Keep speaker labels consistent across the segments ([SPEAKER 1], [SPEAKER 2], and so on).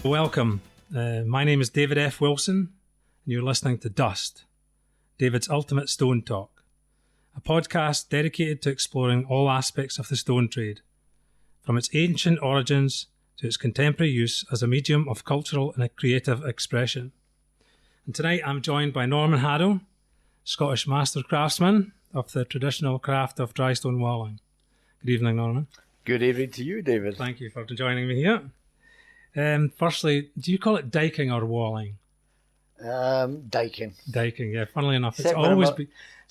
[SPEAKER 1] Welcome. My name is David F. Wilson, and you're listening to Dust, David's Ultimate Stone Talk, a podcast dedicated to exploring all aspects of the stone trade, from its ancient origins to its contemporary use as a medium of cultural and creative expression. And tonight I'm joined by Norman Haddow, Scottish Master Craftsman of the traditional craft of dry stone walling. Good evening, Norman.
[SPEAKER 2] Good evening to you, David.
[SPEAKER 1] Thank you for joining me here. Firstly, do you call it diking or walling?
[SPEAKER 2] Diking.
[SPEAKER 1] Diking, yeah. Funnily enough, it's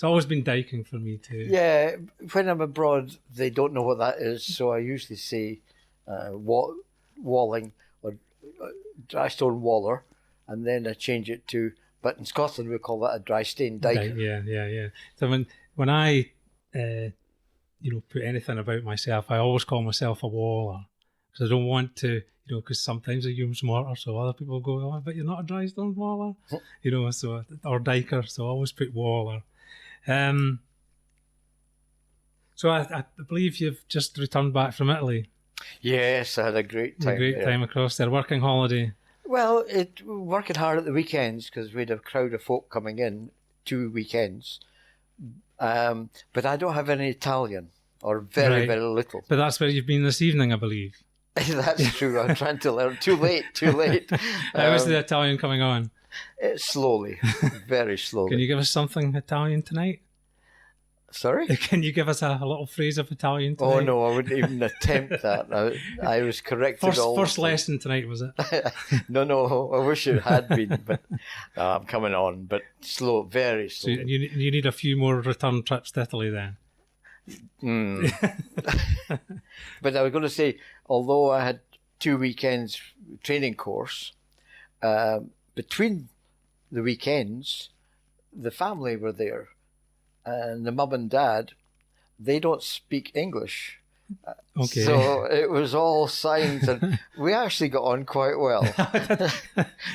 [SPEAKER 1] always been diking for me too.
[SPEAKER 2] Yeah, when I'm abroad, they don't know what that is, so I usually say walling or dry stone waller, and then I change it to. But in Scotland, we call that a dry stone diking.
[SPEAKER 1] Yeah. So when I put anything about myself, I always call myself a waller because I don't want to. Because sometimes I use mortar, so other people go, "Oh, but you're not a dry stone waller," so or diker. So I always put waller. So I believe you've just returned back from Italy.
[SPEAKER 2] Yes, I had a great time.
[SPEAKER 1] Time across there, working holiday.
[SPEAKER 2] Well, working hard at the weekends because we had a crowd of folk coming in 2 weekends. But I don't have any Italian or very little.
[SPEAKER 1] But that's where you've been this evening, I believe.
[SPEAKER 2] That's true. I'm trying to learn. Too late.
[SPEAKER 1] How is the Italian coming on?
[SPEAKER 2] Slowly, very slowly.
[SPEAKER 1] Can you give us something Italian tonight? Sorry? Can you give us a little phrase of Italian tonight?
[SPEAKER 2] Oh, no, I wouldn't even attempt that. I was corrected
[SPEAKER 1] First lesson tonight, was it?
[SPEAKER 2] No, I wish it had been, but I'm coming on, but slow, very slow.
[SPEAKER 1] So you need a few more return trips to Italy then?
[SPEAKER 2] But I was going to say, although I had 2 weekends training course, between the weekends, the family were there, and the mum and dad, they don't speak English.
[SPEAKER 1] Okay.
[SPEAKER 2] So it was all signs, and we actually got on quite well.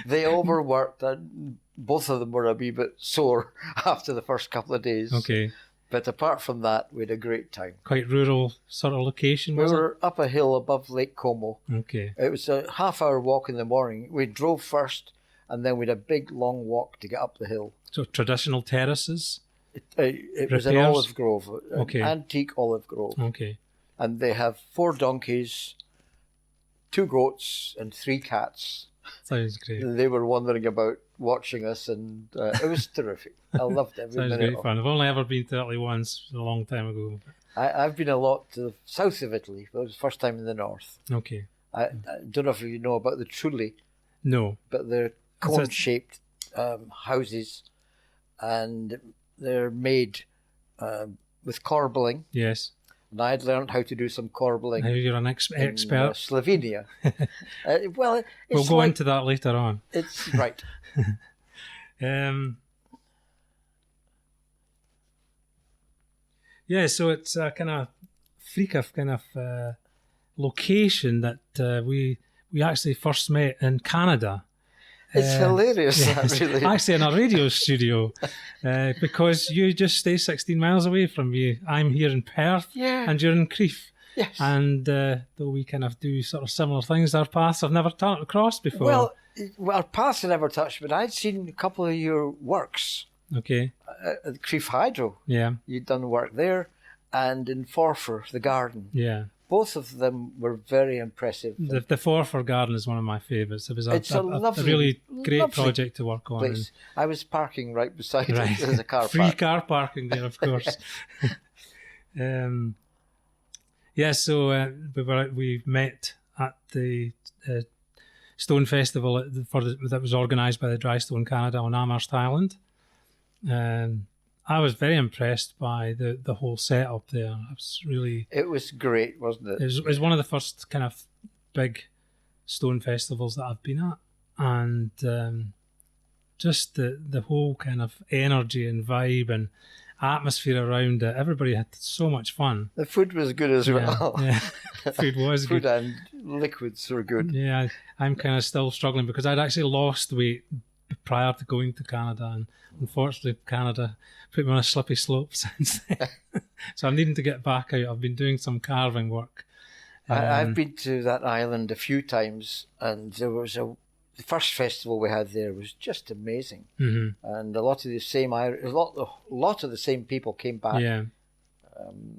[SPEAKER 2] They overworked, and both of them were a wee bit sore after the first couple of days.
[SPEAKER 1] Okay.
[SPEAKER 2] But apart from that, we had a great time.
[SPEAKER 1] Quite rural sort of location, was it?
[SPEAKER 2] We were up a hill above Lake Como.
[SPEAKER 1] Okay.
[SPEAKER 2] It was a half-hour walk in the morning. We drove first, and then we had a big, long walk to get up the hill.
[SPEAKER 1] So traditional terraces?
[SPEAKER 2] It was an olive grove, an antique olive grove.
[SPEAKER 1] Okay.
[SPEAKER 2] And they have 4 donkeys, 2 goats, and 3 cats.
[SPEAKER 1] Sounds great.
[SPEAKER 2] They were wandering about watching us, and it was terrific. I loved every minute.
[SPEAKER 1] Sounds great fun. I've only ever been to Italy once, a long time ago.
[SPEAKER 2] I've been a lot to the south of Italy, but it was the first time in the north.
[SPEAKER 1] Okay.
[SPEAKER 2] I don't know if you know about the Trulli.
[SPEAKER 1] No.
[SPEAKER 2] But they're cone-shaped houses, and they're made with corbelling.
[SPEAKER 1] Yes.
[SPEAKER 2] And I'd learned how to do some corbelling.
[SPEAKER 1] Now you're an expert.
[SPEAKER 2] In Slovenia.
[SPEAKER 1] We'll go into that later on.
[SPEAKER 2] It's right.
[SPEAKER 1] Yeah, so it's a kind of freak of location that we actually first met in Canada.
[SPEAKER 2] It's hilarious, yes. Really.
[SPEAKER 1] Actually, in a radio studio, because you just stay 16 miles away from me. I'm here in Perth, and you're in Crieff.
[SPEAKER 2] Yes.
[SPEAKER 1] And though we kind of do sort of similar things, our paths have never crossed before.
[SPEAKER 2] Well, our paths have never touched, but I'd seen a couple of your works.
[SPEAKER 1] Okay.
[SPEAKER 2] At Crieff Haddow.
[SPEAKER 1] Yeah.
[SPEAKER 2] You'd done work there, and in Forfar, the garden.
[SPEAKER 1] Yeah.
[SPEAKER 2] Both of them were very impressive.
[SPEAKER 1] The Forfar garden is one of my favourites. It was a
[SPEAKER 2] lovely,
[SPEAKER 1] really great project to work on.
[SPEAKER 2] Place. I was parking right beside it. There's a car
[SPEAKER 1] Free car parking there, of course. So we met at the Stone Festival that was organised by the Dry Stone Canada on Amherst Island. I was very impressed by the whole setup there. It was
[SPEAKER 2] great, wasn't it?
[SPEAKER 1] It was one of the first kind of big stone festivals that I've been at, and just the whole kind of energy and vibe and atmosphere around it. Everybody had so much fun.
[SPEAKER 2] The food was good as well.
[SPEAKER 1] Yeah, food was good.
[SPEAKER 2] Food and liquids were good.
[SPEAKER 1] Yeah, I'm kind of still struggling because I'd actually lost weight prior to going to Canada, and unfortunately Canada put me on a slippy slope since then. So I'm needing to get back out. I've been doing some carving work
[SPEAKER 2] I've been to that island a few times, and there was the first festival we had there was just amazing, and a lot of the same people came back.
[SPEAKER 1] Yeah,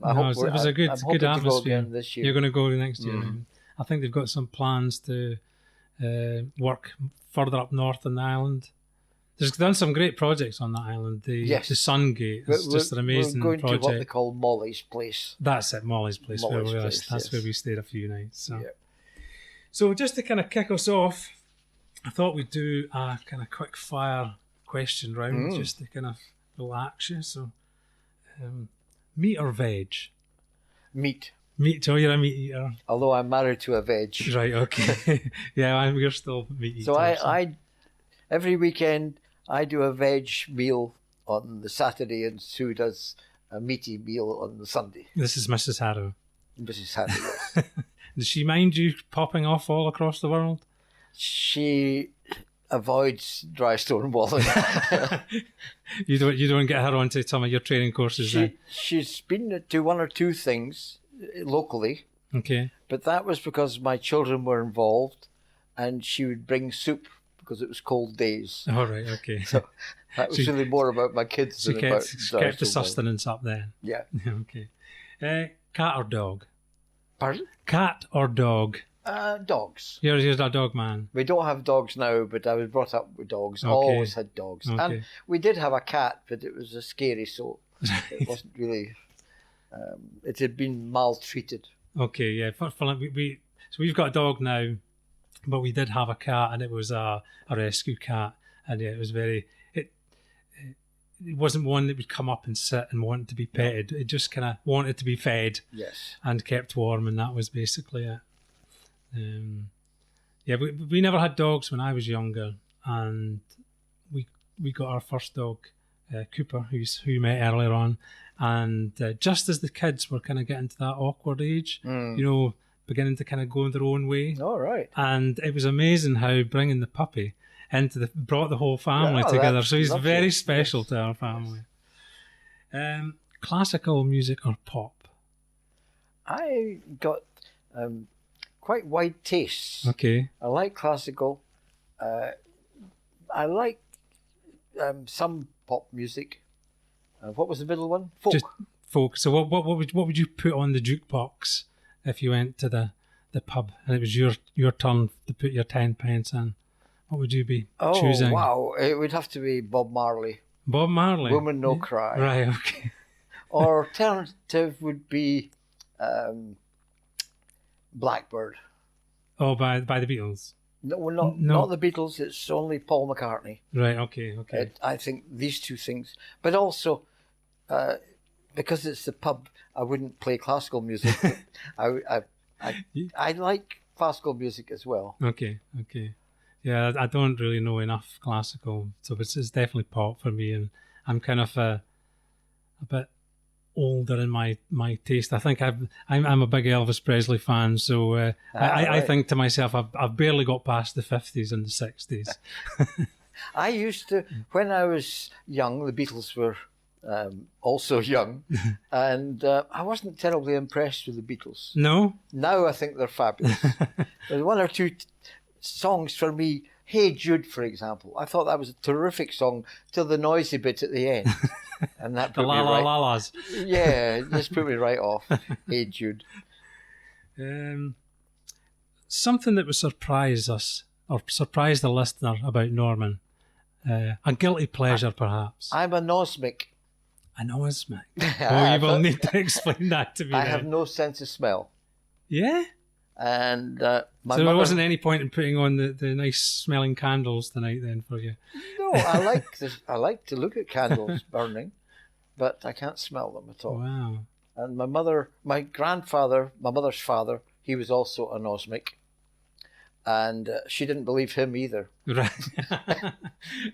[SPEAKER 2] I hope
[SPEAKER 1] it was a good atmosphere.
[SPEAKER 2] To go again this year.
[SPEAKER 1] You're going to go next year. I think they've got some plans to work further up north on the island. There's done some great projects on that island. The Sun Gate is just an amazing project.
[SPEAKER 2] We're going to what they call Molly's Place.
[SPEAKER 1] That's it, Molly's Place. That's where we stayed a few nights. So just to kind of kick us off, I thought we'd do a kind of quick fire question round just to kind of relax you. So, meat or veg?
[SPEAKER 2] Meat.
[SPEAKER 1] Meat. Oh, you're a meat eater.
[SPEAKER 2] Although I'm married to a veg.
[SPEAKER 1] Right. Okay. Yeah, we're still meat eaters.
[SPEAKER 2] So I every weekend I do a veg meal on the Saturday, and Sue does a meaty meal on the Sunday.
[SPEAKER 1] This is Mrs. Haddow.
[SPEAKER 2] Mrs. Haddow, yes.
[SPEAKER 1] Does she mind you popping off all across the world?
[SPEAKER 2] She avoids dry stone walling.
[SPEAKER 1] You don't get her onto some of your training courses then?
[SPEAKER 2] She's been to one or two things locally.
[SPEAKER 1] Okay.
[SPEAKER 2] But that was because my children were involved, and she would bring soup because it was cold days.
[SPEAKER 1] All right, okay.
[SPEAKER 2] So that was really more about my kids than about
[SPEAKER 1] kept the sustenance up then.
[SPEAKER 2] Yeah.
[SPEAKER 1] Okay. Cat or dog?
[SPEAKER 2] Pardon?
[SPEAKER 1] Cat or dog?
[SPEAKER 2] Dogs.
[SPEAKER 1] You're a dog man.
[SPEAKER 2] We don't have dogs now, but I was brought up with dogs.
[SPEAKER 1] Okay.
[SPEAKER 2] Always had dogs.
[SPEAKER 1] Okay.
[SPEAKER 2] And we did have a cat, but it was a scary so it wasn't really... it had been maltreated.
[SPEAKER 1] Okay, yeah. So we've got a dog now, but we did have a cat, and it was a rescue cat, and yeah, it was very... It wasn't one that would come up and sit and want to be petted. It just kind of wanted to be fed,
[SPEAKER 2] yes,
[SPEAKER 1] and kept warm, and that was basically it. We never had dogs when I was younger, and we got our first dog, Cooper, who you met earlier on, and just as the kids were kind of getting to that awkward age, beginning to kind of go their own way.
[SPEAKER 2] All right.
[SPEAKER 1] And it was amazing how bringing the puppy brought the whole family together. So he's very special to our family. Classical music or pop?
[SPEAKER 2] I got quite wide tastes.
[SPEAKER 1] Okay.
[SPEAKER 2] I like classical. I like some pop music. What was the middle one? Folk.
[SPEAKER 1] Just folk. So what would you put on the jukebox if you went to the pub and it was your turn to put your 10 pence in? What would you be choosing?
[SPEAKER 2] Oh, wow. It would have to be Bob Marley.
[SPEAKER 1] Bob Marley?
[SPEAKER 2] Woman No Cry.
[SPEAKER 1] Right, okay.
[SPEAKER 2] Or alternative would be Blackbird.
[SPEAKER 1] Oh, by the Beatles?
[SPEAKER 2] No, not the Beatles. It's only Paul McCartney.
[SPEAKER 1] Right, okay.
[SPEAKER 2] I think these two things. But also, because it's the pub, I wouldn't play classical music. I like classical music as well.
[SPEAKER 1] Okay. Yeah, I don't really know enough classical, so it's definitely pop for me, and I'm kind of a bit older in my taste. I think I'm a big Elvis Presley fan, so I think to myself, I've barely got past the 50s and the 60s.
[SPEAKER 2] I used to, when I was young, the Beatles were also young, and I wasn't terribly impressed with the Beatles.
[SPEAKER 1] No?
[SPEAKER 2] Now I think they're fabulous. There's one or two songs for me. Hey Jude, for example. I thought that was a terrific song till the noisy bit at the end. And that put
[SPEAKER 1] the la-la-la-las.
[SPEAKER 2] Yeah, just put me right off. Hey Jude.
[SPEAKER 1] Something that would surprise us, or surprise the listener about Norman. A guilty pleasure, perhaps.
[SPEAKER 2] I'm a nosmic.
[SPEAKER 1] A nosmic? Oh, you will need to explain that to me.
[SPEAKER 2] I have no sense of smell.
[SPEAKER 1] Yeah?
[SPEAKER 2] And
[SPEAKER 1] so there wasn't any point in putting on the nice smelling candles tonight then for you?
[SPEAKER 2] No, I like to look at candles burning, but I can't smell them at all.
[SPEAKER 1] Wow.
[SPEAKER 2] And my grandfather, my mother's father, he was also a nosmic, and she didn't believe him either.
[SPEAKER 1] Right.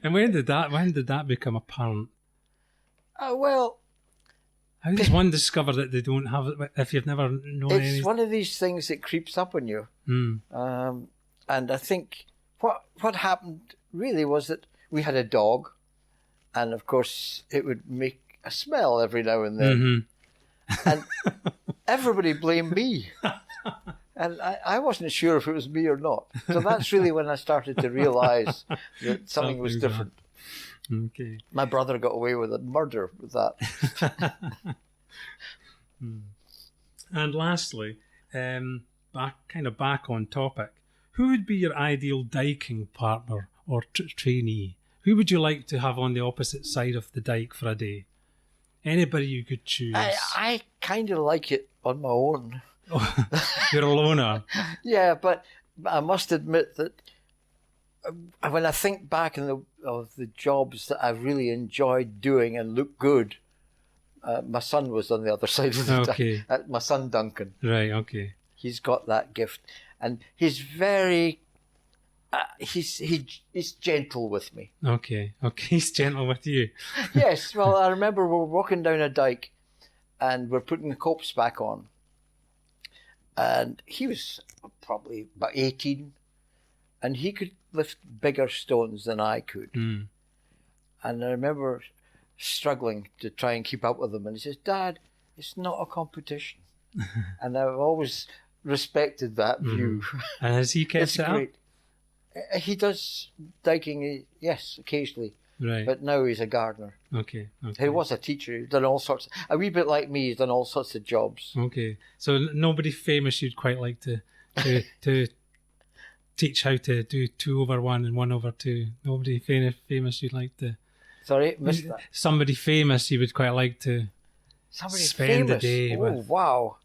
[SPEAKER 1] And when did that become apparent?
[SPEAKER 2] Well,
[SPEAKER 1] how does one discover that they don't have it if you've never known anything?
[SPEAKER 2] It's one of these things that creeps up on you. And I think what happened really was that we had a dog, and of course it would make a smell every now and then.
[SPEAKER 1] Mm-hmm.
[SPEAKER 2] everybody blamed me. And I wasn't sure if it was me or not. So that's really when I started to realise that something was different.
[SPEAKER 1] Okay.
[SPEAKER 2] My brother got away with a murder with that.
[SPEAKER 1] And lastly, back on topic, who would be your ideal diking partner or trainee? Who would you like to have on the opposite side of the dike for a day? Anybody you could choose.
[SPEAKER 2] I kind of like it on my own.
[SPEAKER 1] You're a loner.
[SPEAKER 2] Yeah, but I must admit that when I think back of the jobs that I really enjoyed doing and looked good, my son was on the other side of the
[SPEAKER 1] okay.
[SPEAKER 2] My son Duncan.
[SPEAKER 1] Right. Okay.
[SPEAKER 2] He's got that gift, and he's very. He's gentle with me.
[SPEAKER 1] Okay. He's gentle with you.
[SPEAKER 2] Yes. Well, I remember we were walking down a dike, and we're putting the copse back on, and he was probably about 18, and he could lift bigger stones than I could. And I remember struggling to try and keep up with him, and he says, "Dad, it's not a competition." And I've always respected that view.
[SPEAKER 1] And has he kept it up?
[SPEAKER 2] He does diking, yes, occasionally.
[SPEAKER 1] Right.
[SPEAKER 2] But now he's a gardener.
[SPEAKER 1] Okay.
[SPEAKER 2] He was a teacher. He's done all sorts. A wee bit like me, he's done all sorts of jobs.
[SPEAKER 1] Okay. So nobody famous you'd quite like to teach how to do 2 over 1 and 1 over 2. Nobody famous you'd like to.
[SPEAKER 2] Sorry, missed that.
[SPEAKER 1] Somebody famous you would quite like to spend the day with.
[SPEAKER 2] Oh wow!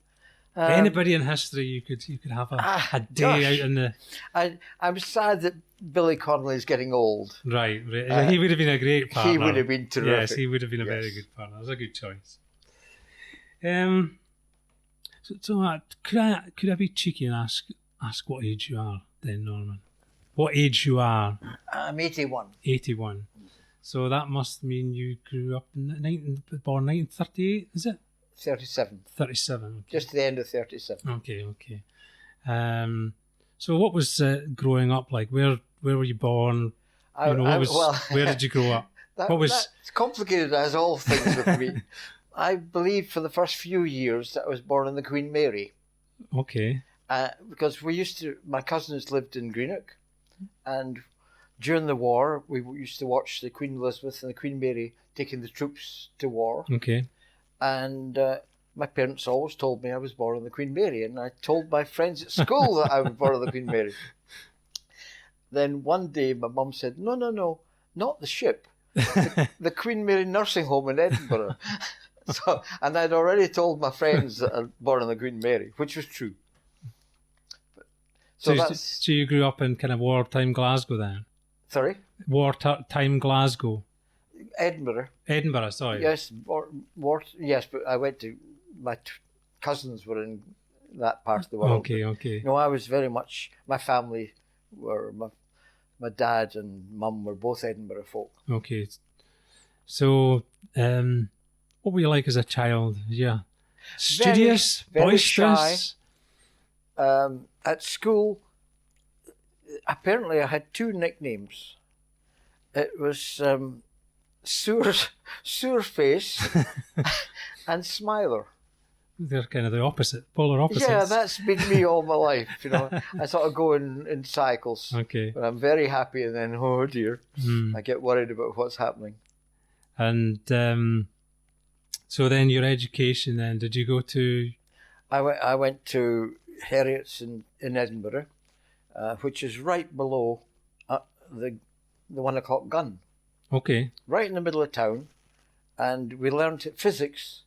[SPEAKER 1] Anybody in history you could have a day out in the.
[SPEAKER 2] I'm sad that Billy Connolly's getting old.
[SPEAKER 1] Right. He would have been a great partner.
[SPEAKER 2] He would have been terrific.
[SPEAKER 1] Yes, he would have been a very good partner. That's a good choice. So could I be cheeky and ask what age you are then, Norman? What age you are?
[SPEAKER 2] I'm 81.
[SPEAKER 1] 81. So that must mean you grew up born 1938, is it?
[SPEAKER 2] 37.
[SPEAKER 1] 37. Okay.
[SPEAKER 2] Just the end of 37.
[SPEAKER 1] Okay. So what was growing up like? Where were you born? Where did you grow up?
[SPEAKER 2] That's complicated as all things with me. I believe for the first few years that I was born in the Queen Mary.
[SPEAKER 1] Okay.
[SPEAKER 2] Because my cousins lived in Greenock, and during the war, we used to watch the Queen Elizabeth and the Queen Mary taking the troops to war.
[SPEAKER 1] Okay.
[SPEAKER 2] And my parents always told me I was born on the Queen Mary, and I told my friends at school that I was born on the Queen Mary. Then one day my mum said, no, not the ship, the Queen Mary nursing home in Edinburgh. And I'd already told my friends that I was born on the Queen Mary, which was true. So
[SPEAKER 1] you grew up in kind of wartime Glasgow then?
[SPEAKER 2] Sorry?
[SPEAKER 1] Wartime Glasgow.
[SPEAKER 2] Edinburgh,
[SPEAKER 1] sorry.
[SPEAKER 2] Yes, yes, but I went to, my cousins were in that part of the world.
[SPEAKER 1] Okay.
[SPEAKER 2] No, I was very much, my family were, my dad and mum were both Edinburgh folk.
[SPEAKER 1] Okay. So, what were you like as a child? Yeah. Studious?
[SPEAKER 2] Very
[SPEAKER 1] boisterous?
[SPEAKER 2] Shy. At school, apparently I had 2 nicknames. It was Sour Face and Smiler.
[SPEAKER 1] They're kind of the polar opposites.
[SPEAKER 2] Yeah, that's been me all my life, I sort of go in cycles.
[SPEAKER 1] Okay.
[SPEAKER 2] But I'm very happy, and then, oh dear, I get worried about what's happening.
[SPEAKER 1] And so then your education then, did you go to...
[SPEAKER 2] I went to Heriot's in Edinburgh, which is right below the 1 o'clock gun.
[SPEAKER 1] Okay.
[SPEAKER 2] Right in the middle of town. And we learned physics,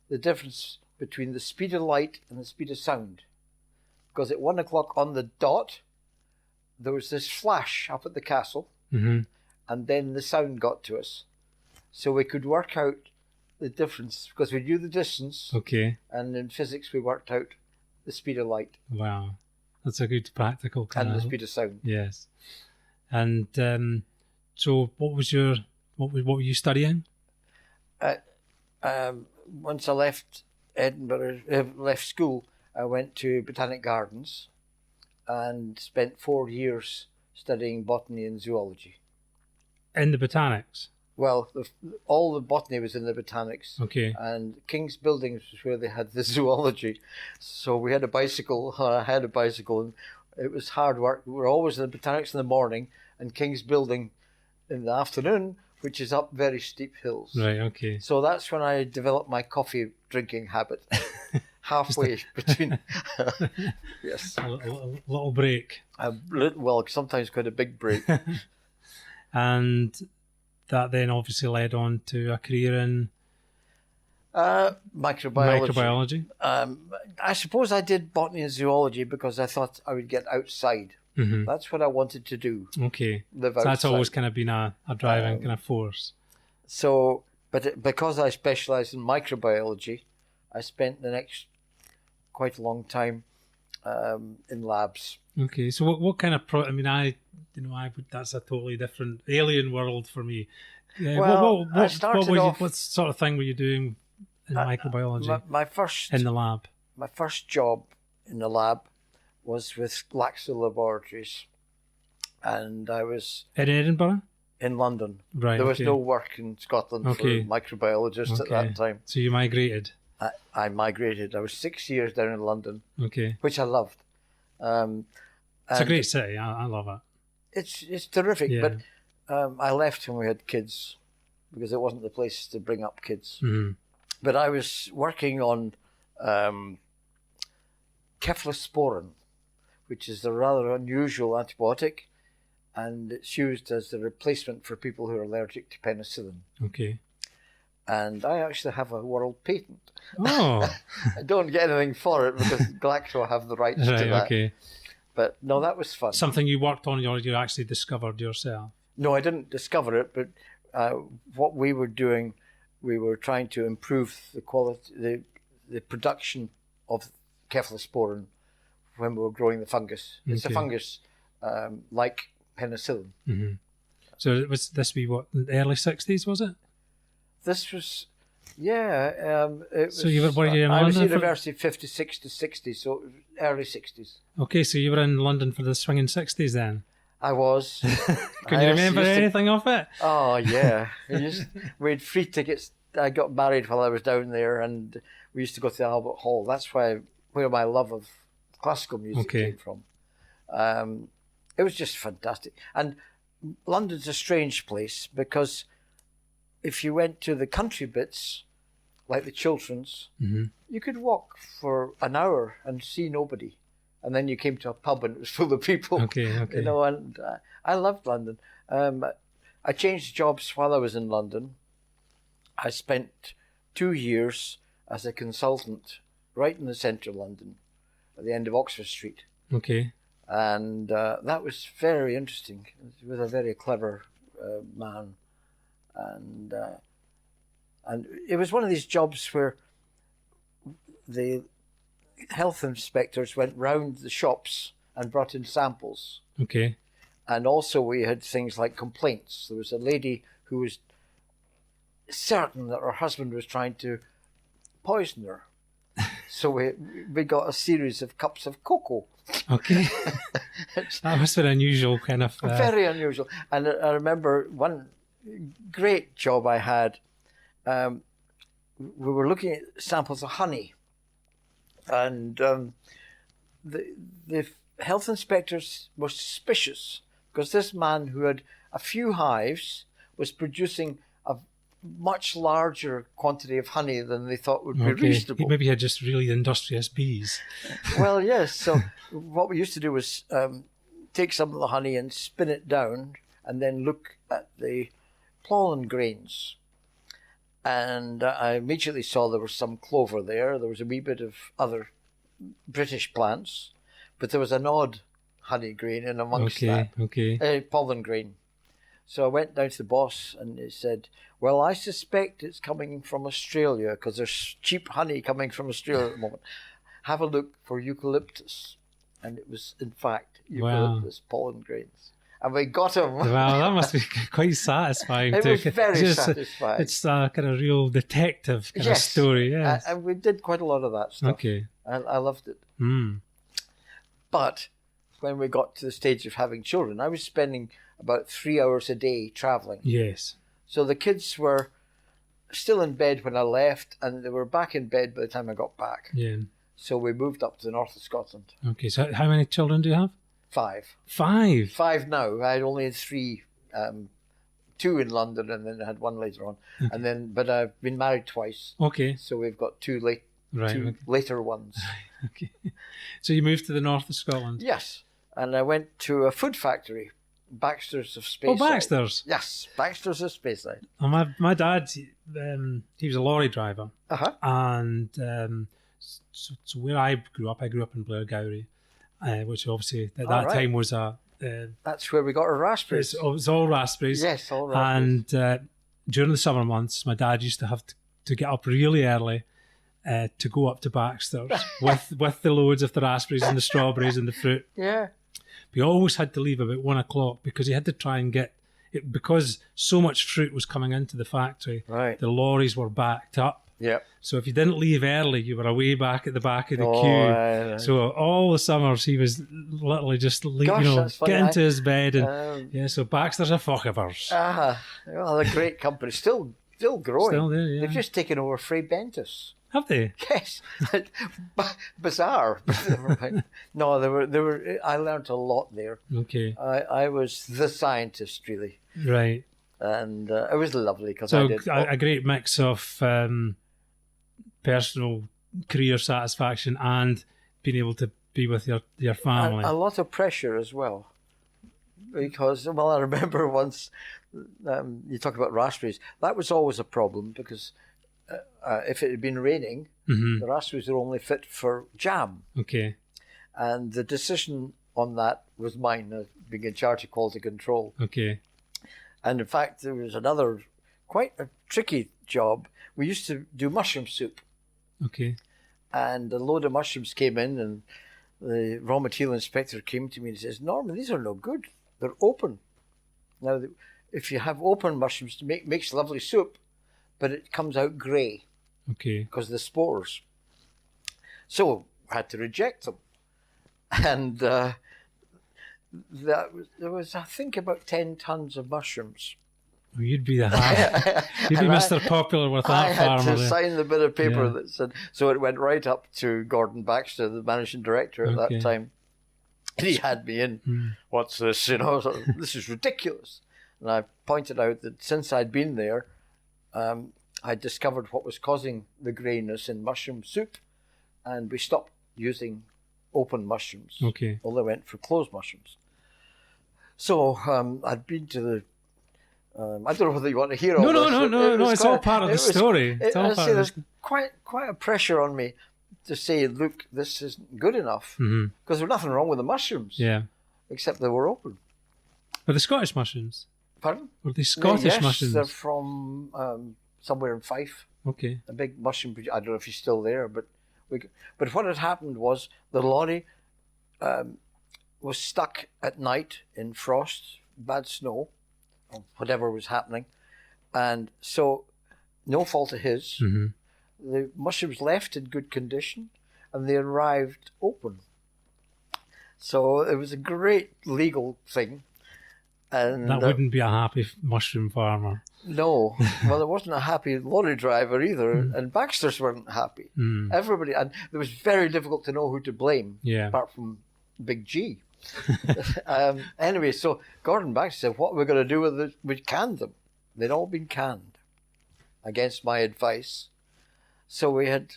[SPEAKER 2] the difference between the speed of light and the speed of sound. Because at 1 o'clock on the dot, there was this flash up at the castle, and then the sound got to us. So we could work out the difference, because we knew the distance.
[SPEAKER 1] Okay.
[SPEAKER 2] And in physics, we worked out the speed of light.
[SPEAKER 1] Wow. That's a good practical kind
[SPEAKER 2] and the speed of sound.
[SPEAKER 1] Yes. And so what were you studying?
[SPEAKER 2] Once I left left school, I went to Botanic Gardens and spent 4 years studying botany and zoology.
[SPEAKER 1] In the botanics?
[SPEAKER 2] Well, all the botany was in the botanics.
[SPEAKER 1] Okay.
[SPEAKER 2] And King's Buildings was where they had the zoology. So we had a bicycle, or I had a bicycle, and it was hard work. We were always in the botanics in the morning and King's Building in the afternoon, which is up very steep hills.
[SPEAKER 1] Right, okay.
[SPEAKER 2] So that's when I developed my coffee drinking habit. Halfway between. Yes.
[SPEAKER 1] A little break.
[SPEAKER 2] Well, sometimes quite a big break.
[SPEAKER 1] And that then obviously led on to a career in
[SPEAKER 2] microbiology.
[SPEAKER 1] microbiology.
[SPEAKER 2] I suppose I did botany and zoology because I thought I would get outside.
[SPEAKER 1] Mm-hmm.
[SPEAKER 2] That's what I wanted to do.
[SPEAKER 1] Okay.
[SPEAKER 2] Live
[SPEAKER 1] So
[SPEAKER 2] outside.
[SPEAKER 1] that's always kind of been a driving kind of force.
[SPEAKER 2] So, because I specialised in microbiology, I spent the next quite a long time in labs.
[SPEAKER 1] Okay. So what kind of that's a totally different alien world for me.
[SPEAKER 2] Well, I started off.
[SPEAKER 1] What sort of thing were you doing in microbiology?
[SPEAKER 2] My first
[SPEAKER 1] in the lab.
[SPEAKER 2] My first job in the lab was with Glaxo Laboratories, and I was
[SPEAKER 1] in Edinburgh?
[SPEAKER 2] In London.
[SPEAKER 1] Right.
[SPEAKER 2] There was no work in Scotland for microbiologists at that time.
[SPEAKER 1] So you migrated?
[SPEAKER 2] I migrated. I was 6 years down in London, which I loved.
[SPEAKER 1] It's a great city. I love it.
[SPEAKER 2] It's terrific,
[SPEAKER 1] Yeah.
[SPEAKER 2] but I left when we had kids because it wasn't the place to bring up kids.
[SPEAKER 1] Mm-hmm.
[SPEAKER 2] But I was working on cephalosporin, which is a rather unusual antibiotic, and it's used as the replacement for people who are allergic to penicillin.
[SPEAKER 1] Okay.
[SPEAKER 2] And I actually have a world patent.
[SPEAKER 1] Oh.
[SPEAKER 2] I don't get anything for it because Glaxo have the rights to that.
[SPEAKER 1] Okay.
[SPEAKER 2] But no, that was fun.
[SPEAKER 1] Something you worked on or you actually discovered yourself?
[SPEAKER 2] No, I didn't discover it, but what we were doing, we were trying to improve the quality, the production of cephalosporin when we were growing the fungus. It's a fungus like penicillin.
[SPEAKER 1] Mm-hmm. So this be what, the early 60s, was it?
[SPEAKER 2] This was, yeah.
[SPEAKER 1] So you were in London?
[SPEAKER 2] I was at university 56 to 60, so it was early 60s.
[SPEAKER 1] Okay, so you were in London for the swinging 60s then?
[SPEAKER 2] I was.
[SPEAKER 1] Can you remember anything of it?
[SPEAKER 2] Oh, yeah. We had free tickets. I got married while I was down there, and we used to go to the Albert Hall. That's where my love of classical music came from. It was just fantastic. And London's a strange place because if you went to the country bits, like the Chilterns, you could walk for an hour and see nobody. And then you came to a pub and it was full of people.
[SPEAKER 1] Okay.
[SPEAKER 2] You know, and I loved London. I changed jobs while I was in London. I spent 2 years as a consultant right in the centre of London, at the end of Oxford Street.
[SPEAKER 1] Okay.
[SPEAKER 2] And that was very interesting. He was a very clever man. And it was one of these jobs where the health inspectors went round the shops and brought in samples.
[SPEAKER 1] Okay.
[SPEAKER 2] And also we had things like complaints. There was a lady who was certain that her husband was trying to poison her. So we got a series of cups of cocoa. Okay.
[SPEAKER 1] That must have been unusual, kind of.
[SPEAKER 2] Very unusual. And I remember one great job I had. We were looking at samples of honey. And the health inspectors were suspicious because this man who had a few hives was producing a much larger quantity of honey than they thought would be reasonable.
[SPEAKER 1] He maybe had just really industrious bees.
[SPEAKER 2] Well, yes. So what we used to do was take some of the honey and spin it down and then look at the pollen grains. And I immediately saw there was some clover there. There was a wee bit of other British plants, but there was an odd honey grain in amongst that. Pollen grain. So I went down to the boss and he said, well, I suspect it's coming from Australia because there's cheap honey coming from Australia at the moment. Have a look for eucalyptus. And it was, in fact, eucalyptus pollen grains. And we got him.
[SPEAKER 1] Wow, that must be quite satisfying.
[SPEAKER 2] It was very satisfying.
[SPEAKER 1] It's a kind of real detective kind of story. Yes.
[SPEAKER 2] And we did quite a lot of that stuff.
[SPEAKER 1] Okay.
[SPEAKER 2] And I loved it. But when we got to the stage of having children, I was spending about 3 hours a day travelling.
[SPEAKER 1] Yes.
[SPEAKER 2] So the kids were still in bed when I left, and they were back in bed by the time I got back.
[SPEAKER 1] Yeah.
[SPEAKER 2] So we moved up to the north of Scotland.
[SPEAKER 1] Okay, so how many children do you have?
[SPEAKER 2] 5.
[SPEAKER 1] 5?
[SPEAKER 2] 5 now. I only had 3, 2 in London, and then I had 1 later on.
[SPEAKER 1] Okay.
[SPEAKER 2] And then, but I've been married twice.
[SPEAKER 1] Okay.
[SPEAKER 2] So we've got 2 later ones.
[SPEAKER 1] Okay. So you moved to the north of Scotland?
[SPEAKER 2] Yes. And I went to a food factory, Baxters of Speyside.
[SPEAKER 1] Oh, Baxters?
[SPEAKER 2] Yes, Baxters of Speyside.
[SPEAKER 1] And my dad, he was a lorry driver.
[SPEAKER 2] Uh-huh.
[SPEAKER 1] And so where I grew up in Blairgowrie, which obviously at that time was a...
[SPEAKER 2] That's where we got our raspberries.
[SPEAKER 1] It was all raspberries.
[SPEAKER 2] Yes, all raspberries.
[SPEAKER 1] And during the summer months, my dad used to have to get up really early to go up to Baxter's with the loads of the raspberries and the strawberries and the fruit.
[SPEAKER 2] Yeah.
[SPEAKER 1] He always had to leave about 1 o'clock because he had to try and get it, because so much fruit was coming into the factory.
[SPEAKER 2] Right.
[SPEAKER 1] The lorries were backed up.
[SPEAKER 2] Yeah.
[SPEAKER 1] So if you didn't leave early, you were away back at the back of the queue.
[SPEAKER 2] Right.
[SPEAKER 1] So all the summers he was literally just get into his bed and so Baxter's are Fockivers.
[SPEAKER 2] Well, they're a great company, still growing.
[SPEAKER 1] Still there, yeah.
[SPEAKER 2] They've just taken over Frey Bentis.
[SPEAKER 1] Have they?
[SPEAKER 2] Yes. Bizarre. No, they were. I learned a lot there.
[SPEAKER 1] Okay.
[SPEAKER 2] I was the scientist, really.
[SPEAKER 1] Right.
[SPEAKER 2] And it was lovely because
[SPEAKER 1] so
[SPEAKER 2] I did
[SPEAKER 1] a great mix of personal career satisfaction and being able to be with your family.
[SPEAKER 2] A lot of pressure as well, because I remember once you talk about raspberries. That was always a problem because if it had been raining, the raspberries were only fit for jam.
[SPEAKER 1] Okay.
[SPEAKER 2] And the decision on that was mine, being in charge of quality control.
[SPEAKER 1] Okay.
[SPEAKER 2] And in fact, there was another quite a tricky job. We used to do mushroom soup.
[SPEAKER 1] Okay.
[SPEAKER 2] And a load of mushrooms came in, and the raw material inspector came to me and says, "Norman, these are no good. They're open. Now, if you have open mushrooms, makes lovely soup, but it comes out grey."
[SPEAKER 1] Okay.
[SPEAKER 2] Because of the spores. So I had to reject them. And there was, I think, about 10 tons of mushrooms.
[SPEAKER 1] Well, you'd be you'd be Mr. Popular with that farmer.
[SPEAKER 2] I had to sign the bit of paper that said, so it went right up to Gordon Baxter, the managing director at that time. And he had me in, what's this, this is ridiculous. And I pointed out that since I'd been there, I discovered what was causing the greyness in mushroom soup, and we stopped using open mushrooms.
[SPEAKER 1] Okay.
[SPEAKER 2] All they went for closed mushrooms. So I'd been to the. I don't know whether you want to hear all this.
[SPEAKER 1] No. It's all part of the story.
[SPEAKER 2] There's quite a pressure on me to say, look, this isn't good enough, because there's nothing wrong with the mushrooms.
[SPEAKER 1] Yeah.
[SPEAKER 2] Except they were open.
[SPEAKER 1] But the Scottish mushrooms.
[SPEAKER 2] Pardon?
[SPEAKER 1] Were they Scottish mushrooms?
[SPEAKER 2] They're from somewhere in Fife.
[SPEAKER 1] Okay.
[SPEAKER 2] A big mushroom. I don't know if he's still there, but what had happened was the lorry was stuck at night in frost, bad snow, or whatever was happening, and so no fault of his. The mushrooms left in good condition, and they arrived open. So it was a great legal thing. And
[SPEAKER 1] that wouldn't be a happy mushroom farmer.
[SPEAKER 2] No. Well, it wasn't a happy lorry driver either, and Baxters weren't happy. Everybody, and it was very difficult to know who to blame, apart from Big G. Anyway, so Gordon Baxter said, what are we going to do with it? We canned them. They'd all been canned, against my advice. So we had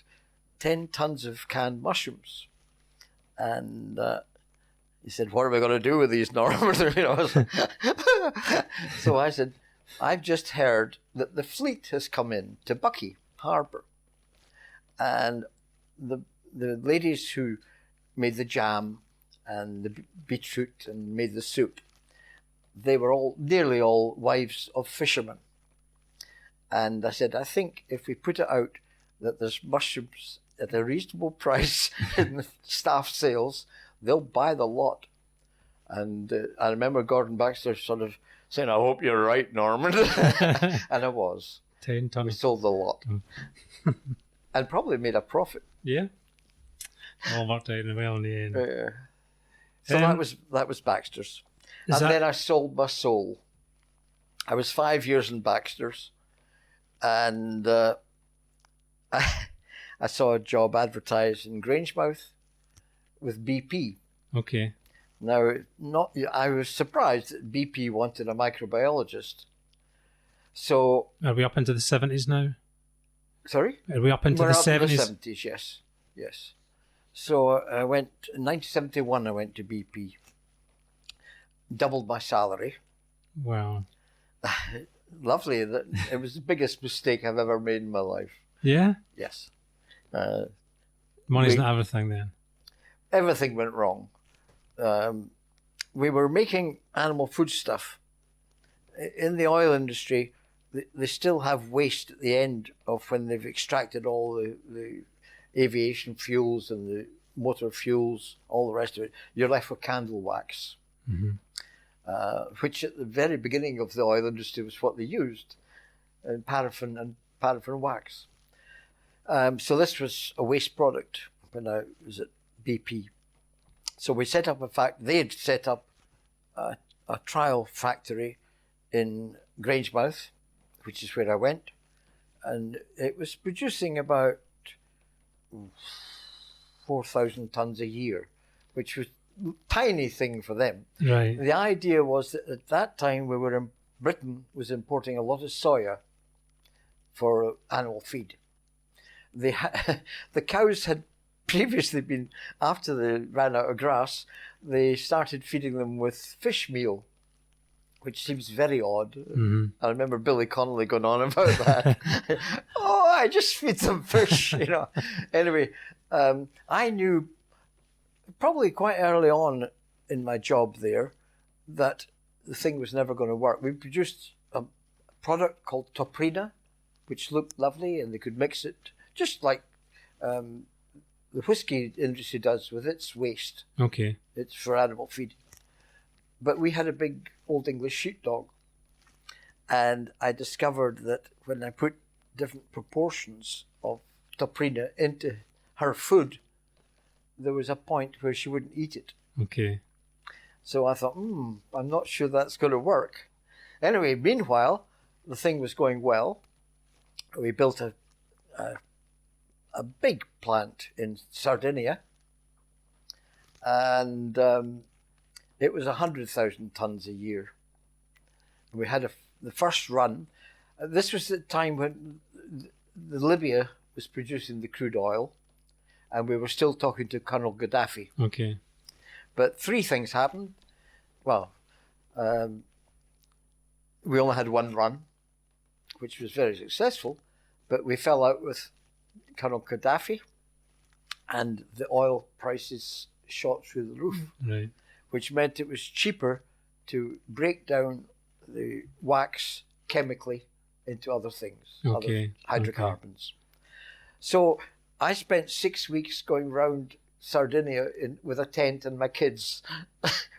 [SPEAKER 2] 10 tons of canned mushrooms. And he said, what are we going to do with these, Norman? So I said, I've just heard that the fleet has come in to Buckie Harbour. And the ladies who made the jam and the beetroot and made the soup, they were nearly all wives of fishermen. And I said, I think if we put it out that there's mushrooms at a reasonable price in the staff sales, they'll buy the lot. And I remember Gordon Baxter sort of saying, I hope you're right, Norman. And I was.
[SPEAKER 1] 10 tons.
[SPEAKER 2] We sold the lot. And probably made a profit.
[SPEAKER 1] Yeah. All worked out well in the end.
[SPEAKER 2] So that was Baxter's. And then I sold my soul. I was 5 years in Baxters, and I saw a job advertised in Grangemouth with BP.
[SPEAKER 1] Okay.
[SPEAKER 2] Now, I was surprised that BP wanted a microbiologist. So,
[SPEAKER 1] are we up into the 70s now?
[SPEAKER 2] Sorry?
[SPEAKER 1] Are we up into
[SPEAKER 2] We're
[SPEAKER 1] the
[SPEAKER 2] up
[SPEAKER 1] 70s?
[SPEAKER 2] in the 70s, yes. Yes. So I went, in 1971 I went to BP. Doubled my salary.
[SPEAKER 1] Wow.
[SPEAKER 2] Lovely. It was the biggest mistake I've ever made in my life.
[SPEAKER 1] Yeah?
[SPEAKER 2] Yes.
[SPEAKER 1] Money's not everything then.
[SPEAKER 2] Everything went wrong. We were making animal food stuff. In the oil industry, they still have waste at the end of when they've extracted all the aviation fuels and the motor fuels, all the rest of it. You're left with candle wax, which at the very beginning of the oil industry was what they used, and paraffin wax. So this was a waste product when I was at BP. So we set up they had set up a trial factory in Grangemouth, which is where I went, and it was producing about 4,000 tons a year, which was a tiny thing for them.
[SPEAKER 1] Right.
[SPEAKER 2] The idea was that at that time Britain was importing a lot of soya for animal feed. The cows had previously been, after they ran out of grass, they started feeding them with fish meal, which seems very odd.
[SPEAKER 1] Mm-hmm.
[SPEAKER 2] I remember Billy Connolly going on about that. Oh, I just feed them fish, Anyway, I knew probably quite early on in my job there that the thing was never going to work. We produced a product called toprina, which looked lovely, and they could mix it just like the whiskey industry does with its waste.
[SPEAKER 1] Okay.
[SPEAKER 2] It's for animal feed. But we had a big Old English sheepdog, and I discovered that when I put different proportions of toprina into her food, there was a point where she wouldn't eat it.
[SPEAKER 1] Okay.
[SPEAKER 2] So I thought, I'm not sure that's going to work. Anyway, meanwhile, the thing was going well. We built a big plant in Sardinia, and it was 100,000 tons a year. We had the first run. This was the time when the Libya was producing the crude oil, and we were still talking to Colonel Gaddafi.
[SPEAKER 1] Okay.
[SPEAKER 2] But three things happened. Well, we only had one run, which was very successful, but we fell out with Colonel Gaddafi, and the oil prices shot through the roof.
[SPEAKER 1] Right.
[SPEAKER 2] Which meant it was cheaper to break down the wax chemically into other things, other hydrocarbons. So I spent 6 weeks going round Sardinia with a tent and my kids.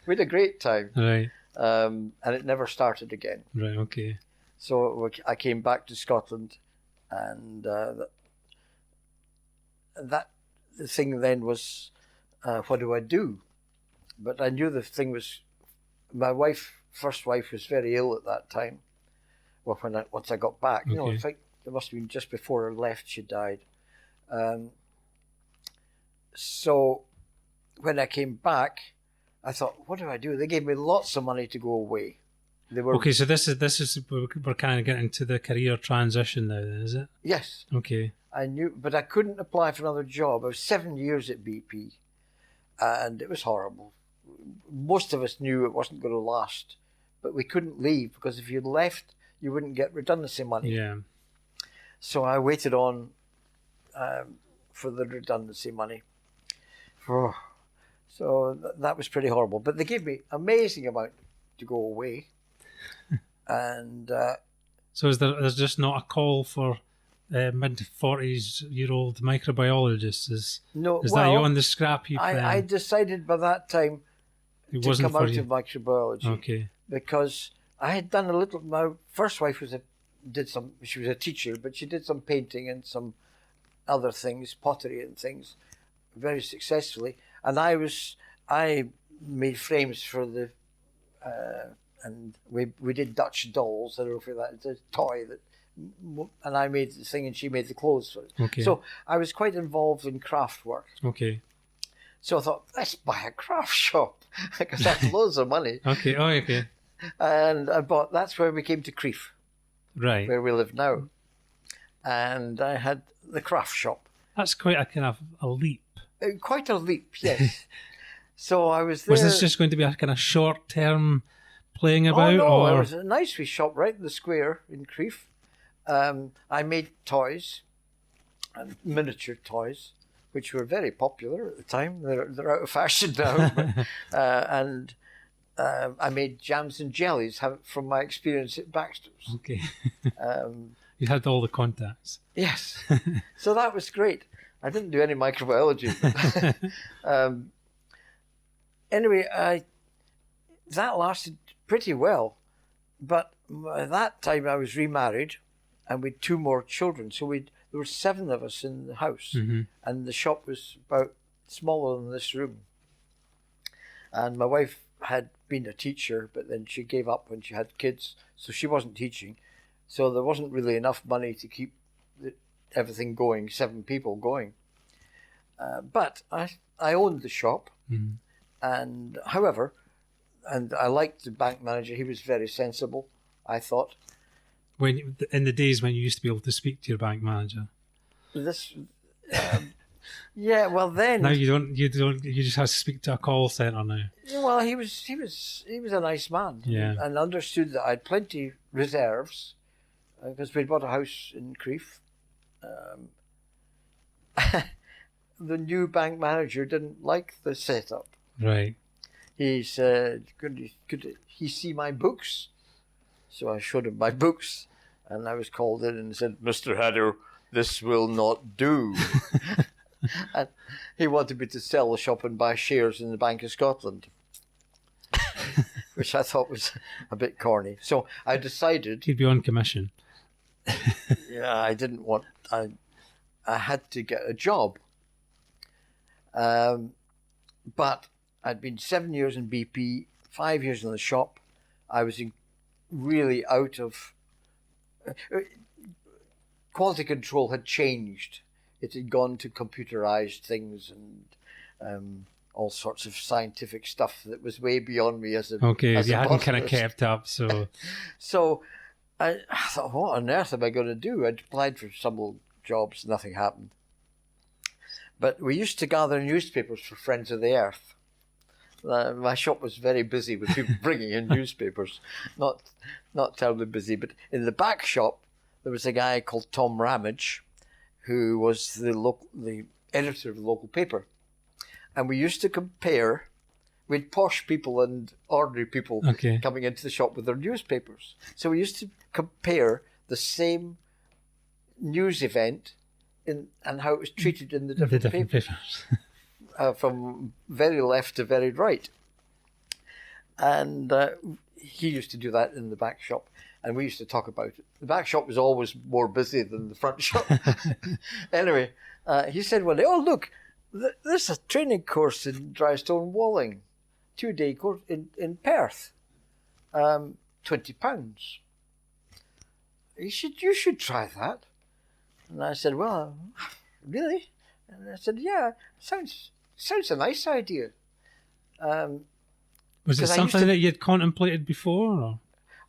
[SPEAKER 2] We had a great time.
[SPEAKER 1] Right.
[SPEAKER 2] And it never started again.
[SPEAKER 1] Right, okay.
[SPEAKER 2] So I came back to Scotland, and the thing then was, what do I do? But I knew the thing was, my first wife was very ill at that time. Well, once I got back, I think it must have been just before I left, she died. So when I came back, I thought, what do I do? They gave me lots of money to go away.
[SPEAKER 1] Okay, so this is we're kind of getting to the career transition now, then, is it?
[SPEAKER 2] Yes.
[SPEAKER 1] Okay.
[SPEAKER 2] I knew, but I couldn't apply for another job. I was 7 years at BP, and it was horrible. Most of us knew it wasn't going to last, but we couldn't leave because if you left, you wouldn't get redundancy money.
[SPEAKER 1] Yeah.
[SPEAKER 2] So I waited on for the redundancy money. So that was pretty horrible. But they gave me amazing amount to go away. And
[SPEAKER 1] so there's just not a call for mid-40s-year-old microbiologists? Is that you on the scrap heap then?
[SPEAKER 2] I decided by that time to come out of microbiology.
[SPEAKER 1] Okay.
[SPEAKER 2] Because I had done a little. My first wife she was a teacher, but she did some painting and some other things, pottery and things, very successfully. And I made frames for the and we did Dutch dolls. I don't know if that's a toy that, and I made the thing and she made the clothes for it.
[SPEAKER 1] Okay.
[SPEAKER 2] So I was quite involved in craft work.
[SPEAKER 1] Okay.
[SPEAKER 2] So I thought, let's buy a craft shop because I had loads of money.
[SPEAKER 1] Okay. Oh, okay.
[SPEAKER 2] And that's where we came to Crieff,
[SPEAKER 1] Right.
[SPEAKER 2] where we live now. And I had the craft shop.
[SPEAKER 1] That's quite a kind of a leap.
[SPEAKER 2] Quite a leap, yes. So I was there.
[SPEAKER 1] Was this just going to be a kind of short-term playing about?
[SPEAKER 2] Oh, no,
[SPEAKER 1] or?
[SPEAKER 2] it was a nice wee shop right in the square in Crieff. I made toys, miniature toys, which were very popular at the time. They're out of fashion now. But, and I made jams and jellies from my experience at Baxters.
[SPEAKER 1] Okay. You had all the contacts.
[SPEAKER 2] Yes. So that was great. I didn't do any microbiology. But, anyway, that lasted pretty well. But by that time I was remarried and we had 2 more children. So there were 7 of us in the house.
[SPEAKER 1] Mm-hmm.
[SPEAKER 2] And the shop was about smaller than this room. And my wife had been a teacher, but then she gave up when she had kids. So she wasn't teaching. So there wasn't really enough money to keep everything going, 7 people going. But I owned the shop.
[SPEAKER 1] Mm-hmm.
[SPEAKER 2] And however, and I liked the bank manager. He was very sensible, I thought.
[SPEAKER 1] When in the days when you used to be able to speak to your bank manager.
[SPEAKER 2] This, yeah. Well, then
[SPEAKER 1] Now you don't. You just have to speak to a call centre now.
[SPEAKER 2] well, he was a nice man.
[SPEAKER 1] Yeah.
[SPEAKER 2] And understood that I had plenty reserves because we'd bought a house in Crieff. The new bank manager didn't like the setup.
[SPEAKER 1] Right.
[SPEAKER 2] He said, could he see my books? So I showed him my books, and I was called in and said, Mr. Haddow, this will not do. And he wanted me to sell the shop and buy shares in the Bank of Scotland, which I thought was a bit corny. So I decided...
[SPEAKER 1] He'd be on commission.
[SPEAKER 2] Yeah, I didn't want... I had to get a job. But I'd been 7 years in BP, 5 years in the shop. I was really out of... quality control had changed. It had gone to computerized things and all sorts of scientific stuff that was way beyond me as a
[SPEAKER 1] Okay,
[SPEAKER 2] as
[SPEAKER 1] you
[SPEAKER 2] a
[SPEAKER 1] hadn't kind of
[SPEAKER 2] botanist.
[SPEAKER 1] kept up, so...
[SPEAKER 2] So I thought, what on earth am I going to do? I'd applied for some little jobs, nothing happened. But we used to gather newspapers for Friends of the Earth. My shop was very busy with people bringing in newspapers, not terribly busy. But in the back shop, there was a guy called Tom Ramage, who was the editor of the local paper. And we used to compare, we had posh people and ordinary people
[SPEAKER 1] Okay.
[SPEAKER 2] coming into the shop with their newspapers. So we used to compare the same news event and how it was treated in the different papers. From very left to very right. And he used to do that in the back shop, and we used to talk about it. The back shop was always more busy than the front shop. Anyway, he said one day, oh, look, there's a training course in dry stone walling, 2-day course in Perth, £20. You should try that. And I said, well, really? And I said, yeah, sounds a nice idea.
[SPEAKER 1] Was it something that you'd contemplated before? Or?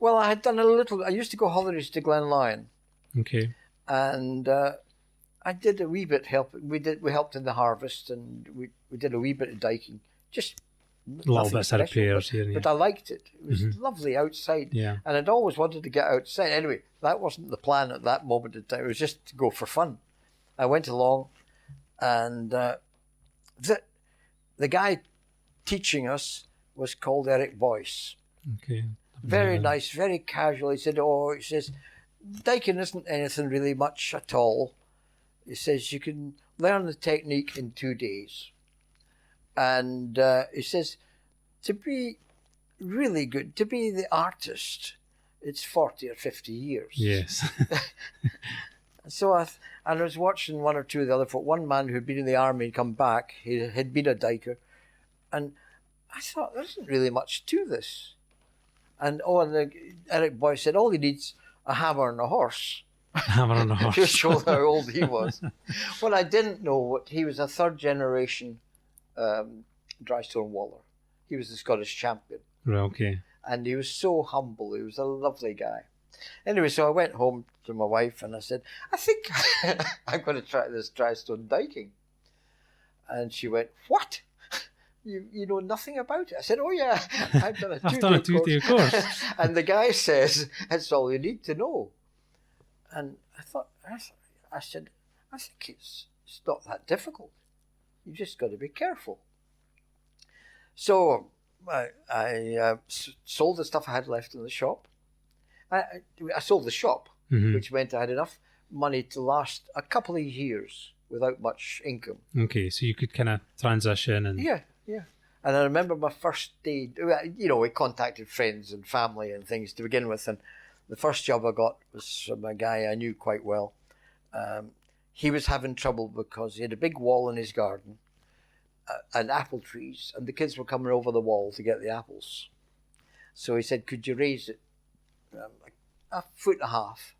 [SPEAKER 2] Well, I had done a little. I used to go holidays to Glenlyon.
[SPEAKER 1] Okay.
[SPEAKER 2] And I did a wee bit help. We helped in the harvest, and we did a wee bit of diking. Just
[SPEAKER 1] Little bits of repairs here. Yeah.
[SPEAKER 2] But I liked it. It was lovely outside.
[SPEAKER 1] Yeah.
[SPEAKER 2] And I'd always wanted to get outside. Anyway, that wasn't the plan at that moment in time. It was just to go for fun. I went along, and the guy teaching us was called Eric Boyce.
[SPEAKER 1] Okay.
[SPEAKER 2] Very nice, very casual. He says, diking isn't anything really much at all. He says, you can learn the technique in 2 days. And he says, to be really good, to be the artist, it's 40 or 50 years.
[SPEAKER 1] Yes.
[SPEAKER 2] So I was watching one or two of the other folk. One man who'd been in the army and come back, he had been a diker. And I thought, there isn't really much to this. And Eric Boyce said, all he needs a hammer and a horse.
[SPEAKER 1] Hammer and a horse.
[SPEAKER 2] To show how old he was. Well, I didn't know what he was, a third generation dry stone waller. He was the Scottish champion.
[SPEAKER 1] Right, okay.
[SPEAKER 2] And he was so humble. He was a lovely guy. Anyway, so I went home to my wife and I said, I think I'm going to try this dry stone diking. And she went, what? You know nothing about it? I said, oh yeah, I've done a 2-day
[SPEAKER 1] course.
[SPEAKER 2] And the guy says, that's all you need to know. And I said, I think it's not that difficult. You just got to be careful. So I sold the stuff I had left in the shop. I sold the shop, which meant I had enough money to last a couple of years without much income.
[SPEAKER 1] Okay, so you could kind of transition and...
[SPEAKER 2] Yeah. And I remember my first day, we contacted friends and family and things to begin with, and the first job I got was from a guy I knew quite well. He was having trouble because he had a big wall in his garden and apple trees, and the kids were coming over the wall to get the apples. So he said, could you raise it a foot and a half?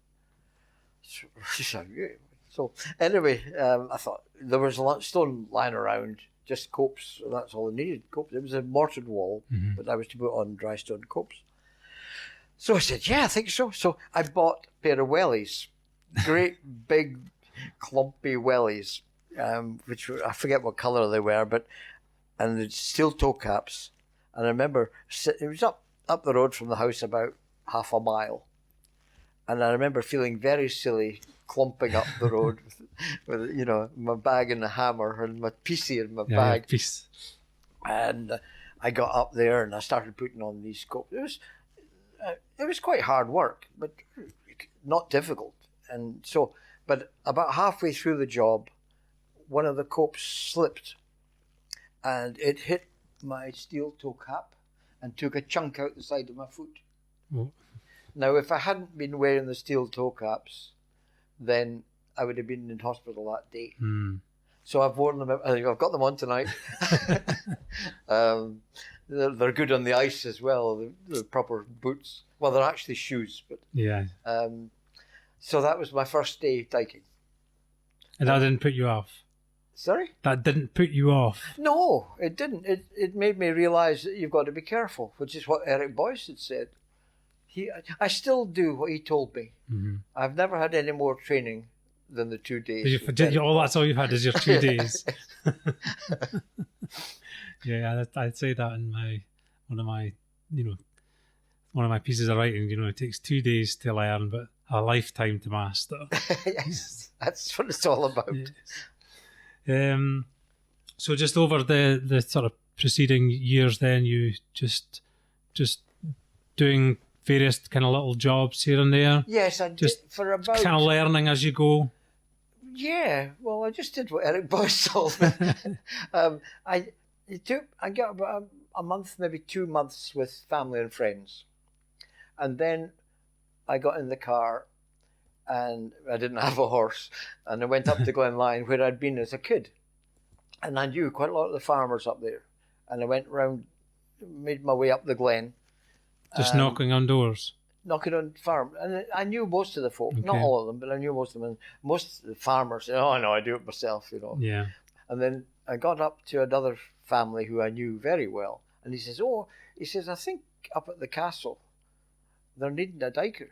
[SPEAKER 2] So anyway, I thought there was a lot of stone lying around, just copes, that's all I needed, copes. It was a mortared wall, but I was to put on dry stone copes. So I said, yeah, I think so. So I bought a pair of wellies, great big clumpy wellies, which I forget what colour they were, and the steel toe caps. And I remember it was up the road from the house about half a mile. And I remember feeling very silly clumping up the road with my bag and a hammer and my PC in my bag.
[SPEAKER 1] Piece.
[SPEAKER 2] And I got up there and I started putting on these copes. It was quite hard work, but not difficult. And so, but about halfway through the job, one of the copes slipped and it hit my steel toe cap and took a chunk out the side of my foot. Oh. Now, if I hadn't been wearing the steel toe caps, then I would have been in hospital that day. So I've worn them. I've got them on tonight. They're good on the ice as well. They're proper boots. Well, they're actually shoes, but
[SPEAKER 1] yeah.
[SPEAKER 2] So that was my first day diking.
[SPEAKER 1] And that didn't put you off?
[SPEAKER 2] Sorry?
[SPEAKER 1] That didn't put you off?
[SPEAKER 2] No, it didn't. It made me realise that you've got to be careful, which is what Eric Boyce had said. I still do what he told me. I've never had any more training than the 2 days.
[SPEAKER 1] That's all you've had is your 2 days. Yeah, I'd say that in one of my pieces of writing. It takes 2 days to learn, but a lifetime to master.
[SPEAKER 2] Yes, that's what it's all about.
[SPEAKER 1] Yes. So just over the sort of preceding years, then you just doing various kind of little jobs here and there.
[SPEAKER 2] Yes, I did for about
[SPEAKER 1] kind of learning as you go.
[SPEAKER 2] Yeah, well, I just did what Eric Boyce told me. I got about a month, maybe 2 months with family and friends, and then I got in the car, and I didn't have a horse, and I went up to Glenlyon where I'd been as a kid, and I knew quite a lot of the farmers up there, and I went round, made my way up the glen.
[SPEAKER 1] Just knocking on doors?
[SPEAKER 2] Knocking on farm. And I knew most of the folk,
[SPEAKER 1] okay.
[SPEAKER 2] Not all of them, but I knew most of them. And most of the farmers said, oh, no, I do it myself,
[SPEAKER 1] Yeah.
[SPEAKER 2] And then I got up to another family who I knew very well. And he says, I think up at the castle, they're needing a diker.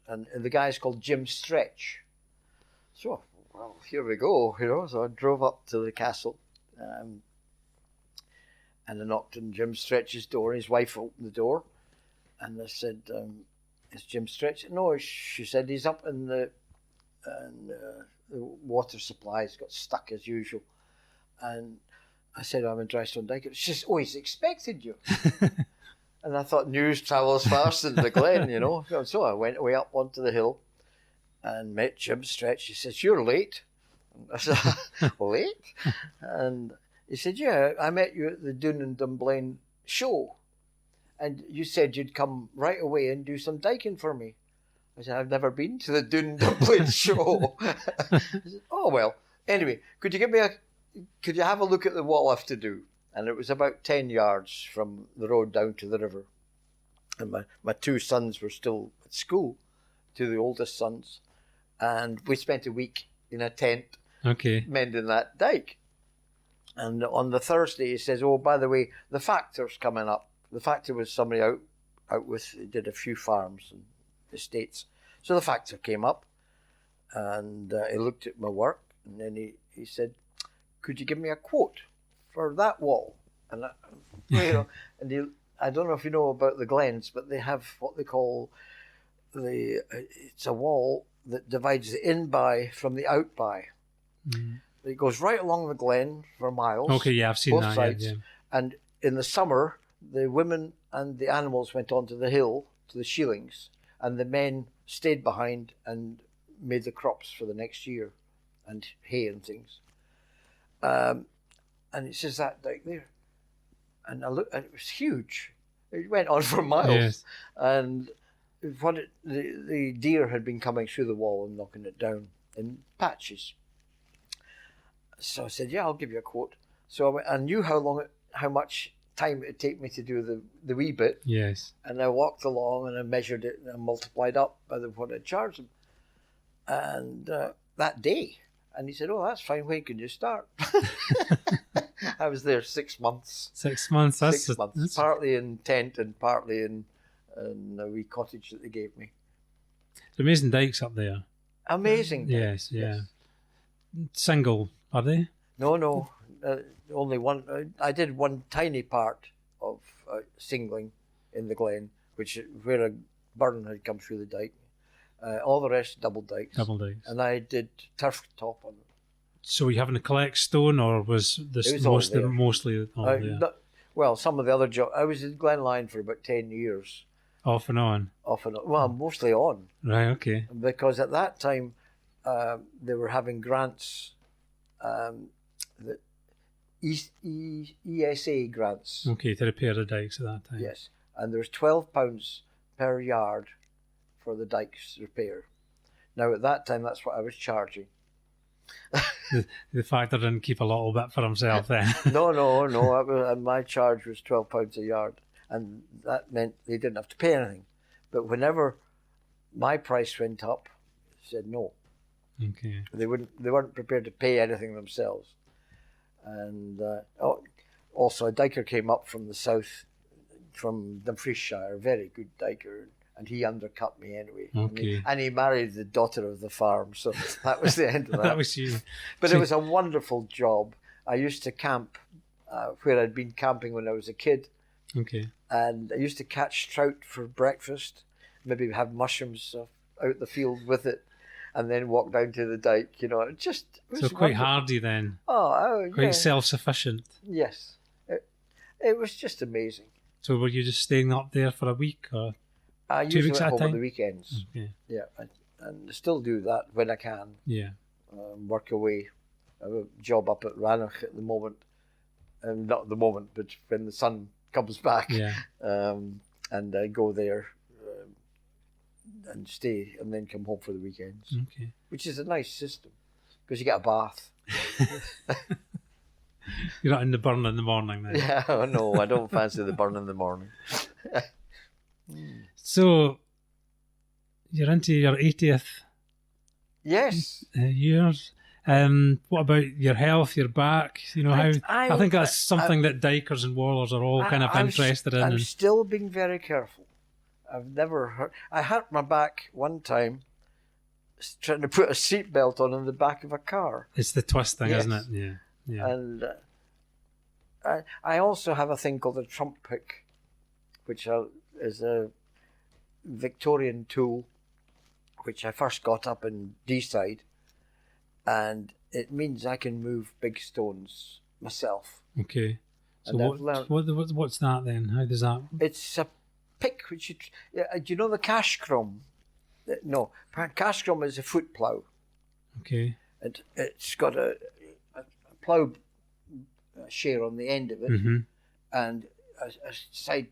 [SPEAKER 2] And the guy's called Jim Stretch. So, well, here we go, So I drove up to the castle. And I knocked on Jim Stretch's door. His wife opened the door. And I said, is Jim Stretch? No, she said, he's up in the water supplies, got stuck as usual. And I said, I'm in Drystone Dyke. She says, he's expected you. And I thought news travels faster than the Glen, So I went way up onto the hill and met Jim Stretch. He says, you're late. And I said, late? And he said, yeah, I met you at the Doon and Dunblane show. And you said you'd come right away and do some diking for me. I said, I've never been to the Doon and Dunblane show. I said, oh, well. Anyway, could you have a look at what I have to do? And it was about 10 yards from the road down to the river. And my two sons were still at school, two of the oldest sons. And we spent a week in a tent mending that dike. And on the Thursday, he says, oh, by the way, the factor's coming up. The factor was somebody out with, he did a few farms and estates. So the factor came up and he looked at my work, and then he said, could you give me a quote for that wall? And I don't know if you know about the Glens, but they have what they call it's a wall that divides the in-by from the out-by. Mm. It goes right along the glen for miles.
[SPEAKER 1] Okay, yeah, I've seen
[SPEAKER 2] both
[SPEAKER 1] that.
[SPEAKER 2] Sides.
[SPEAKER 1] Yeah.
[SPEAKER 2] And in the summer, the women and the animals went onto the hill to the sheilings, and the men stayed behind and made the crops for the next year, and hay and things. And it says that dike there, and I looked, and it was huge. It went on for miles,
[SPEAKER 1] yes.
[SPEAKER 2] And the deer had been coming through the wall and knocking it down in patches. So I said, yeah, I'll give you a quote. So I knew how much time it would take me to do the wee bit.
[SPEAKER 1] Yes.
[SPEAKER 2] And I walked along and I measured it and I multiplied up by what I'd charged him. And that day, and he said, oh, that's fine. When can you start? I was there 6 months.
[SPEAKER 1] 6 months. That's
[SPEAKER 2] 6 months. Partly in tent and partly in a wee cottage that they gave me.
[SPEAKER 1] It's amazing dikes up there.
[SPEAKER 2] Amazing dikes.
[SPEAKER 1] Yes, yeah. Yes. Single, are they?
[SPEAKER 2] No. Only one. I did one tiny part of singling in the glen, where a burn had come through the dike. All the rest double dikes.
[SPEAKER 1] Double dikes.
[SPEAKER 2] And I did turf top on them.
[SPEAKER 1] So were you having to collect stone, or was this mostly all there?
[SPEAKER 2] Well, some of the other jobs. I was in Glenlyon for about 10 years.
[SPEAKER 1] Off and on?
[SPEAKER 2] Off and on. Well, mostly on.
[SPEAKER 1] Right, okay.
[SPEAKER 2] Because at that time, they were having grants, the ESA grants.
[SPEAKER 1] Okay, to repair the dikes at that time.
[SPEAKER 2] Yes, and there was £12 per yard for the dikes repair. Now at that time, that's what I was charging.
[SPEAKER 1] The factor didn't keep a little bit for himself then.
[SPEAKER 2] No. My charge was £12 a yard, and that meant they didn't have to pay anything. But whenever my price went up, I said no.
[SPEAKER 1] Okay.
[SPEAKER 2] They weren't prepared to pay anything themselves. And also a diker came up from the south, from Dumfriesshire, a very good diker, and he undercut me anyway.
[SPEAKER 1] Okay.
[SPEAKER 2] And he married the daughter of the farm, so that was the end of that.
[SPEAKER 1] That was you.
[SPEAKER 2] But it was a wonderful job. I used to camp where I'd been camping when I was a kid.
[SPEAKER 1] Okay. And
[SPEAKER 2] I used to catch trout for breakfast, maybe have mushrooms out the field with it, and then walk down to the dike, It was
[SPEAKER 1] so quite hardy then.
[SPEAKER 2] Oh,
[SPEAKER 1] quite self-sufficient.
[SPEAKER 2] Yes. It was just amazing.
[SPEAKER 1] So were you just staying up there for a week or 2 weeks
[SPEAKER 2] usually
[SPEAKER 1] at a time?
[SPEAKER 2] Over the weekends.
[SPEAKER 1] Okay.
[SPEAKER 2] Yeah, and I still do that when I can.
[SPEAKER 1] Yeah.
[SPEAKER 2] Work away. I have a job up at Rannoch at the moment. Not at the moment, but when the sun comes back.
[SPEAKER 1] Yeah.
[SPEAKER 2] And I go there and stay and then come home for the weekends.
[SPEAKER 1] Okay.
[SPEAKER 2] Which is a nice system because you get a bath.
[SPEAKER 1] You're not in the burn in the morning then?
[SPEAKER 2] Yeah, no, I don't fancy the burn in the morning.
[SPEAKER 1] So, you're into your 80th
[SPEAKER 2] yes.
[SPEAKER 1] years. What about your health, your back? I think that's something that dikers and wallers are all kind of interested in.
[SPEAKER 2] I'm still being very careful. I've never hurt. I hurt my back one time trying to put a seatbelt on in the back of a car.
[SPEAKER 1] It's the twisting,
[SPEAKER 2] yes.
[SPEAKER 1] Isn't it? Yeah. Yeah.
[SPEAKER 2] And I also have a thing called a trump pick, which is a Victorian tool, which I first got up in D-side, and it means I can move big stones myself.
[SPEAKER 1] Okay. So what's that then? How does that?
[SPEAKER 2] It's a pick which do you know the cash crumb? No, cash crumb is a foot plough.
[SPEAKER 1] Okay.
[SPEAKER 2] It's got a plough share on the end of it,
[SPEAKER 1] mm-hmm.
[SPEAKER 2] and a side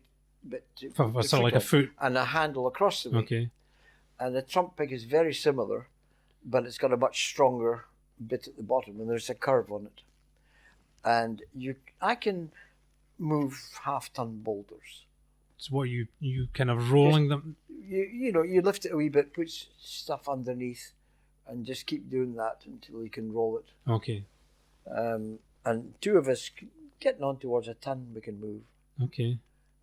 [SPEAKER 2] bit
[SPEAKER 1] sort of like a foot,
[SPEAKER 2] and a handle across the way.
[SPEAKER 1] Okay.
[SPEAKER 2] And the trump pick is very similar, but it's got a much stronger bit at the bottom, and there's a curve on it. And I can move half-ton boulders
[SPEAKER 1] So what, you kind of rolling them?
[SPEAKER 2] You lift it a wee bit, put stuff underneath, and just keep doing that until you can roll it.
[SPEAKER 1] Okay.
[SPEAKER 2] And two of us getting on towards a ton, we can move.
[SPEAKER 1] Okay.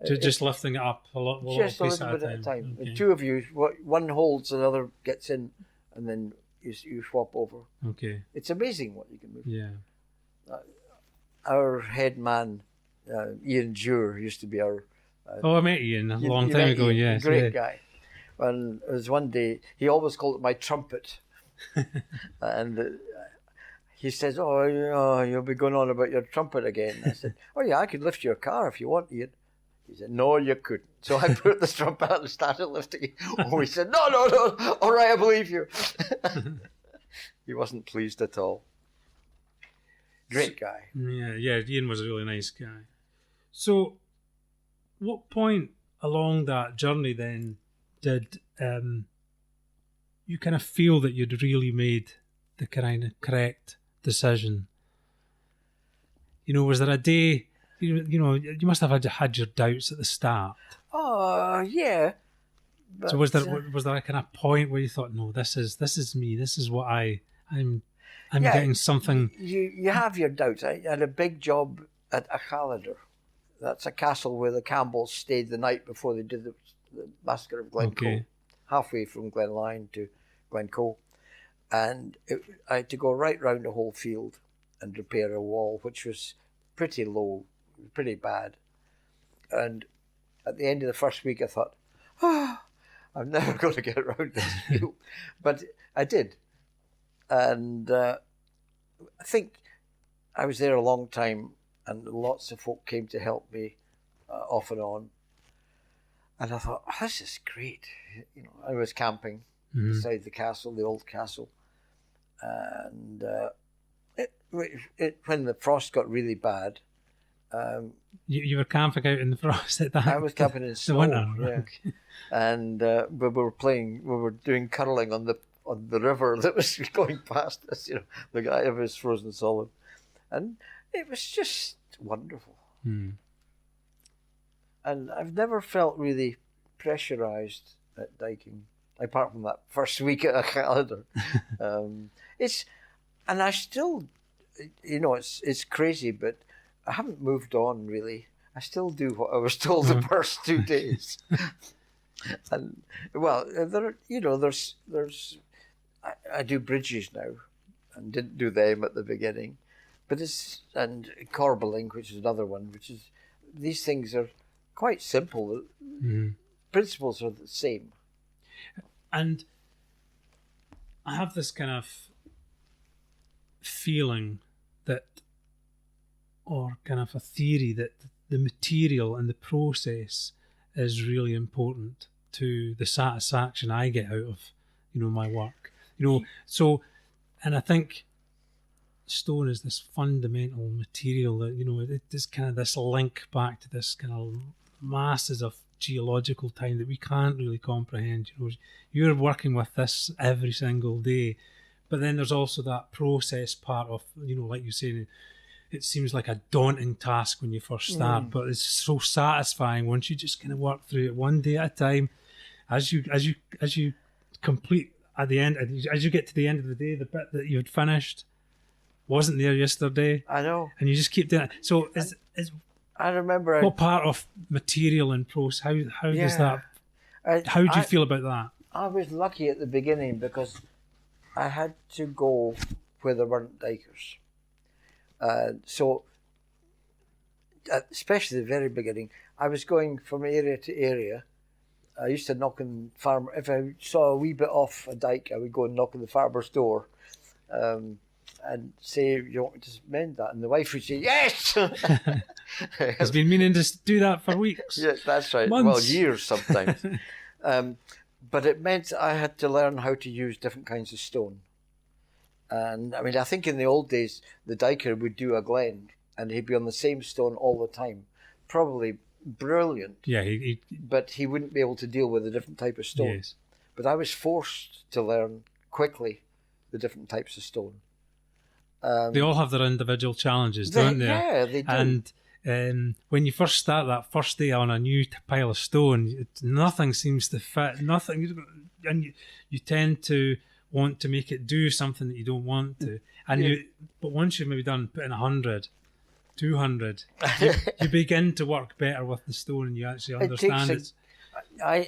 [SPEAKER 1] Just lifting it up a lot,
[SPEAKER 2] just a
[SPEAKER 1] piece
[SPEAKER 2] little bit at a time.
[SPEAKER 1] Okay.
[SPEAKER 2] The two of you, one holds, the other gets in, and then you swap over.
[SPEAKER 1] Okay.
[SPEAKER 2] It's amazing what you can move.
[SPEAKER 1] Yeah.
[SPEAKER 2] Our head man, Ian Dewar, used to be our...
[SPEAKER 1] I met Ian a long time ago,
[SPEAKER 2] Ian,
[SPEAKER 1] yes.
[SPEAKER 2] Great guy. And there was one day, he always called it my trumpet. And he says, you'll be going on about your trumpet again. I said, yeah, I could lift your car if you want, Ian. He said, no, you couldn't. So I put the trumpet out and started lifting it. He said, no, all right, I believe you. He wasn't pleased at all. Great guy.
[SPEAKER 1] Yeah, Ian was a really nice guy. So, what point along that journey then did you kind of feel that you'd really made the kind of correct decision? Was there a day, you must have had your doubts at the start.
[SPEAKER 2] Oh, yeah. But,
[SPEAKER 1] so was there a kind of point where you thought, no, this is me, this is what I'm getting something.
[SPEAKER 2] You have your doubts. I had a big job at Haddow. That's a castle where the Campbells stayed the night before they did the massacre of Glencoe, halfway from Glenlyon to Glencoe. And I had to go right round the whole field and repair a wall, which was pretty low, pretty bad. And at the end of the first week, I thought, I'm never going to get around this field. But I did. And I think I was there a long time, and lots of folk came to help me off and on. And I thought, this is great. I was camping beside the castle, the old castle. And when the frost got really bad...
[SPEAKER 1] you were camping out in the frost at that?
[SPEAKER 2] I was camping in snow,
[SPEAKER 1] winter,
[SPEAKER 2] yeah. Okay. And we were doing curling on the river that was going past us, the guy of was frozen solid. And it was just wonderful. And I've never felt really pressurised at diking, apart from that first week at a calendar. And I still, it's crazy, but I haven't moved on really. I still do what I was told the first 2 days. And I do bridges now, and didn't do them at the beginning, and corbelling, which is another one. These things are quite simple. Principles are the same.
[SPEAKER 1] And I have this kind of feeling or kind of a theory that the material and the process is really important to the satisfaction I get out of, my work. And I think stone is this fundamental material that, it's kind of this link back to this kind of masses of geological time that we can't really comprehend. You're working with this every single day, but then there's also that process part of, like you say, it seems like a daunting task when you first start, but it's so satisfying once you just kind of work through it one day at a time. As you complete at the end, as you get to the end of the day, the bit that you had finished wasn't there yesterday.
[SPEAKER 2] I know,
[SPEAKER 1] and you just keep doing it. So
[SPEAKER 2] I remember
[SPEAKER 1] what part of material and process? How does that? How do you feel about that?
[SPEAKER 2] I was lucky at the beginning because I had to go where there weren't dikers. So, especially the very beginning, I was going from area to area. I used to knock on farmer. If I saw a wee bit off a dike, I would go and knock on the farmer's door, and say, "You want me to mend that?" And the wife would say, "Yes."
[SPEAKER 1] Has been meaning to do that for weeks.
[SPEAKER 2] Yes, that's right.
[SPEAKER 1] Months.
[SPEAKER 2] Well, years sometimes. But it meant I had to learn how to use different kinds of stone. And I mean, I think in the old days, the diker would do a glen and he'd be on the same stone all the time. Probably brilliant.
[SPEAKER 1] Yeah.
[SPEAKER 2] But he wouldn't be able to deal with a different type of stone.
[SPEAKER 1] Yes.
[SPEAKER 2] But I was forced to learn quickly the different types of stone.
[SPEAKER 1] They all have their individual challenges, don't they?
[SPEAKER 2] Yeah, they do.
[SPEAKER 1] And when you first start that first day on a new pile of stone, nothing seems to fit. Nothing, and you tend to want to make it do something that you don't want to. And but once you've maybe done putting 100, 200, you begin to work better with the stone, and you actually understand it.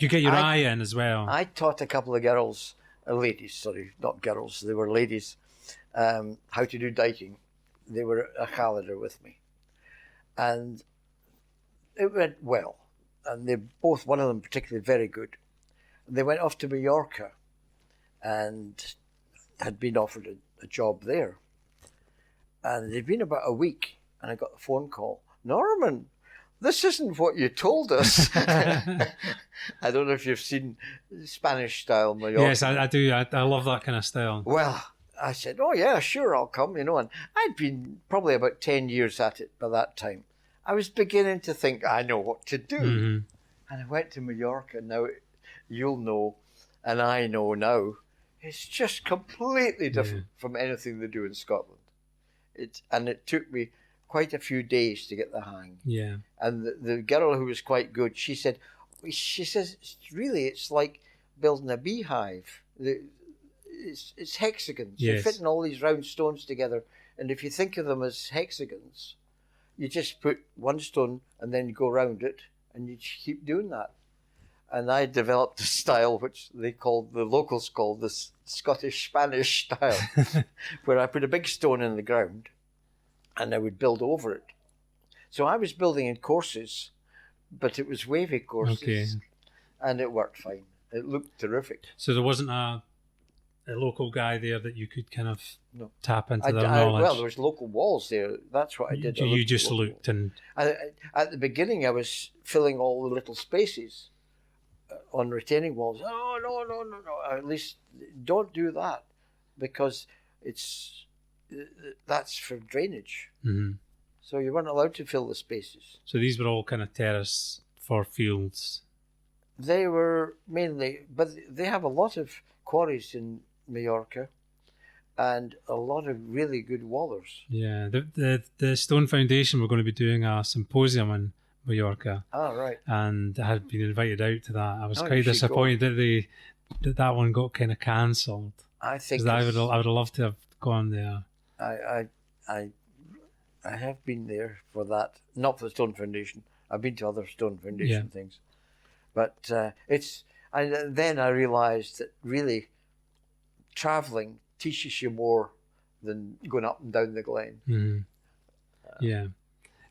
[SPEAKER 1] You get your eye in as well.
[SPEAKER 2] I taught a couple of girls, ladies, sorry, not girls, they were ladies, how to do diking. They were a Challenger with me. And it went well. And they both, one of them particularly very good. They went off to Mallorca and had been offered a job there. And they'd been about a week, and I got a phone call. Norman, this isn't what you told us. I don't know if you've seen Spanish style Mallorca.
[SPEAKER 1] Yes, I do. I love that kind of style.
[SPEAKER 2] Well, I said, oh yeah, sure, I'll come, and I'd been probably about 10 years at it by that time. I was beginning to think I know what to do. Mm-hmm. And I went to Mallorca. Now, you'll know, and I know now, it's just completely different from anything they do in Scotland. And it took me quite a few days to get the hang.
[SPEAKER 1] Yeah.
[SPEAKER 2] And the girl who was quite good, she says, really, it's like building a beehive. It's hexagons.
[SPEAKER 1] Yes.
[SPEAKER 2] You're fitting all these round stones together. And if you think of them as hexagons, you just put one stone and then you go round it, and you just keep doing that. And I developed a style which the locals call the Scottish-Spanish style, where I put a big stone in the ground and I would build over it. So I was building in courses, but it was wavy courses, and it worked fine. It looked terrific.
[SPEAKER 1] So there wasn't a local guy there that you could kind of tap into their knowledge?
[SPEAKER 2] Well, there was local walls there. That's what I did.
[SPEAKER 1] You just looked and...
[SPEAKER 2] At the beginning, I was filling all the little spaces on retaining walls. Oh, no. At least don't do that, because that's for drainage. Mm-hmm. So you weren't allowed to fill the spaces.
[SPEAKER 1] So these were all kind of terrace for fields?
[SPEAKER 2] They were mainly, but they have a lot of quarries in Mallorca and a lot of really good wallers.
[SPEAKER 1] Yeah, the Stone Foundation were going to be doing a symposium in Mallorca.
[SPEAKER 2] Oh, right.
[SPEAKER 1] And I had been invited out to that. I was quite disappointed that one got kind of cancelled.
[SPEAKER 2] I think
[SPEAKER 1] I would have loved to have gone there.
[SPEAKER 2] I have been there for that, not for the Stone Foundation. I've been to other Stone Foundation things, but then I realised that really travelling teaches you more than going up and down the glen.
[SPEAKER 1] Mm-hmm.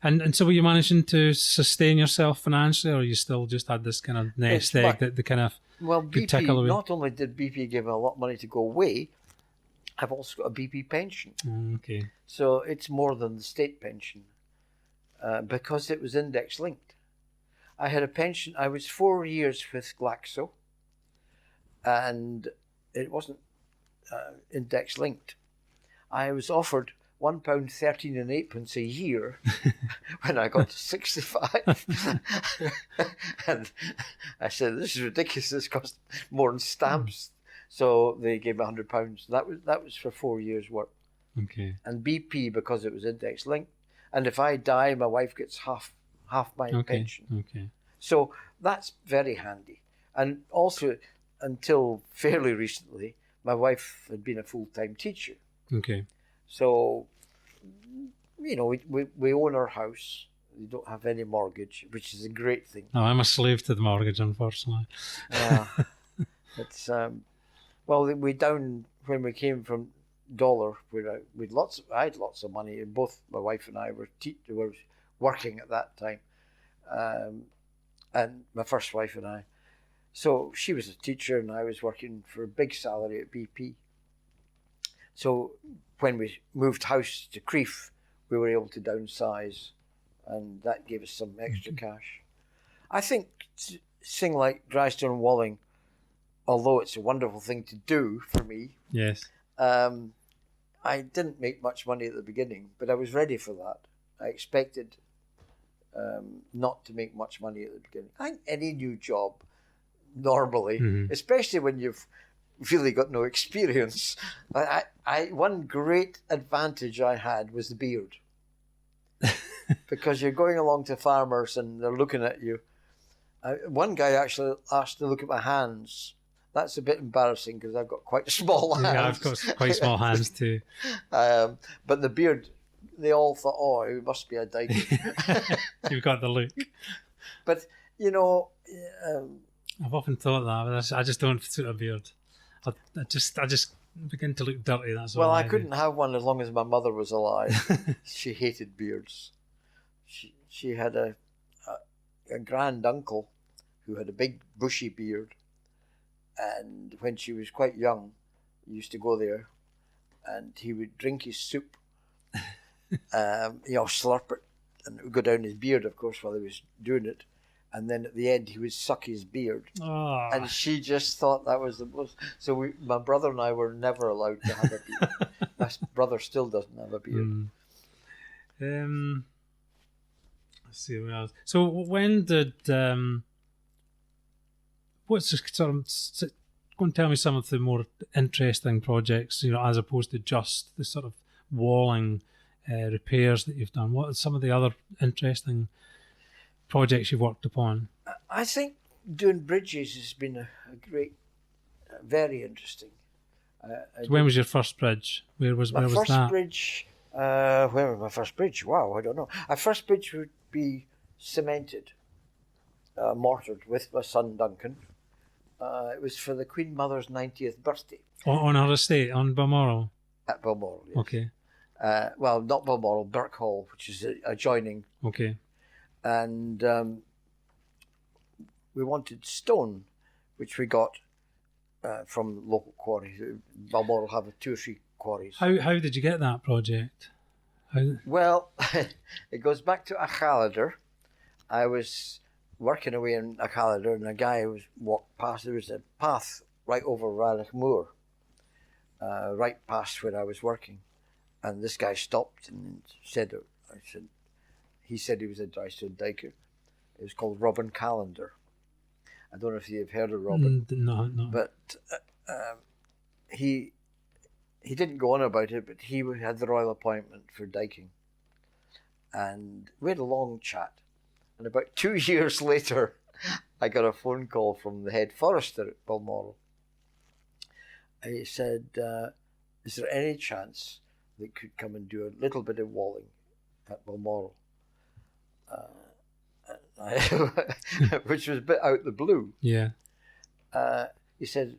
[SPEAKER 1] And so were you managing to sustain yourself financially, or you still just had this kind of nest egg that the kind of
[SPEAKER 2] BP, tickle away? Not only did BP give me a lot of money to go away, I've also got a BP pension.
[SPEAKER 1] Okay.
[SPEAKER 2] So it's more than the state pension because it was index linked. I had a pension. I was 4 years with Glaxo, and it wasn't index linked. I was offered £1.13 a year when I got to 65. And I said, this is ridiculous. This costs more than stamps. So they gave me £100. That was for 4 years' work.
[SPEAKER 1] Okay.
[SPEAKER 2] And BP, because it was index linked. And if I die, my wife gets half my pension.
[SPEAKER 1] Okay.
[SPEAKER 2] So that's very handy. And also, until fairly recently, my wife had been a full-time teacher.
[SPEAKER 1] Okay.
[SPEAKER 2] So, we own our house. We don't have any mortgage, which is a great thing.
[SPEAKER 1] No, I'm a slave to the mortgage, unfortunately.
[SPEAKER 2] It's when we came from Dollar, I had lots of money, and both my wife and I were working at that time, and my first wife and I. So she was a teacher, and I was working for a big salary at BP. So when we moved house to Crieff, we were able to downsize, and that gave us some extra cash. I think thing like dry stone walling, although it's a wonderful thing to do for me,
[SPEAKER 1] yes,
[SPEAKER 2] I didn't make much money at the beginning, but I was ready for that. I expected not to make much money at the beginning. I think any new job, normally, especially when you've really got no experience, one great advantage I had was the beard. because you're going along to farmers and they're looking at you. One guy actually asked to look at my hands. That's a bit embarrassing because I've got quite small hands.
[SPEAKER 1] Yeah, I've got quite small hands too.
[SPEAKER 2] But the beard, they all thought, oh, it must be a dyke.
[SPEAKER 1] You've got the look.
[SPEAKER 2] But, you know...
[SPEAKER 1] I've often thought that, but I just don't suit a beard. I just begin to look dirty, that's all.
[SPEAKER 2] Well, I couldn't have one as long as my mother was alive. She hated beards. She had a grand uncle who had a big bushy beard, and when she was quite young, used to go there, and he would drink his soup, slurp it, and it would go down his beard, of course, while he was doing it. And then at the end, he would suck his beard. Oh. And she just thought that was the most... So my brother and I were never allowed to have a beard. My brother still doesn't have a beard.
[SPEAKER 1] Let's see what else. So when did... what's the sort of... Go and tell me some of the more interesting projects, as opposed to just the sort of walling repairs that you've done. What are some of the other interesting projects you've worked upon?
[SPEAKER 2] I think doing bridges has been a great, very interesting.
[SPEAKER 1] So when was your first bridge? Where was that?
[SPEAKER 2] Where was my first bridge? Wow, I don't know. My first bridge would be cemented, mortared with my son Duncan. It was for the Queen Mother's 90th birthday.
[SPEAKER 1] On her estate, on Balmoral?
[SPEAKER 2] At Balmoral, yes.
[SPEAKER 1] Okay.
[SPEAKER 2] Well, not Balmoral, Birkhall, which is adjoining.
[SPEAKER 1] Okay.
[SPEAKER 2] And we wanted stone, which we got from local quarries. Balmoral have 2 or 3 quarries.
[SPEAKER 1] How did you get that project?
[SPEAKER 2] Well, it goes back to Achalader. I was working away in Achalader, and a guy walked past. There was a path right over Ranach Moor, right past where I was working. And this guy stopped and said, he said he was a dry stone diker. It was called Robin Callender. I don't know if you've heard of Robin.
[SPEAKER 1] No.
[SPEAKER 2] But he didn't go on about it, but he had the royal appointment for diking. And we had a long chat. And about 2 years later, I got a phone call from the head forester at Balmoral. He said, is there any chance they could come and do a little bit of walling at Balmoral? Which was a bit out the blue.
[SPEAKER 1] Yeah.
[SPEAKER 2] He said,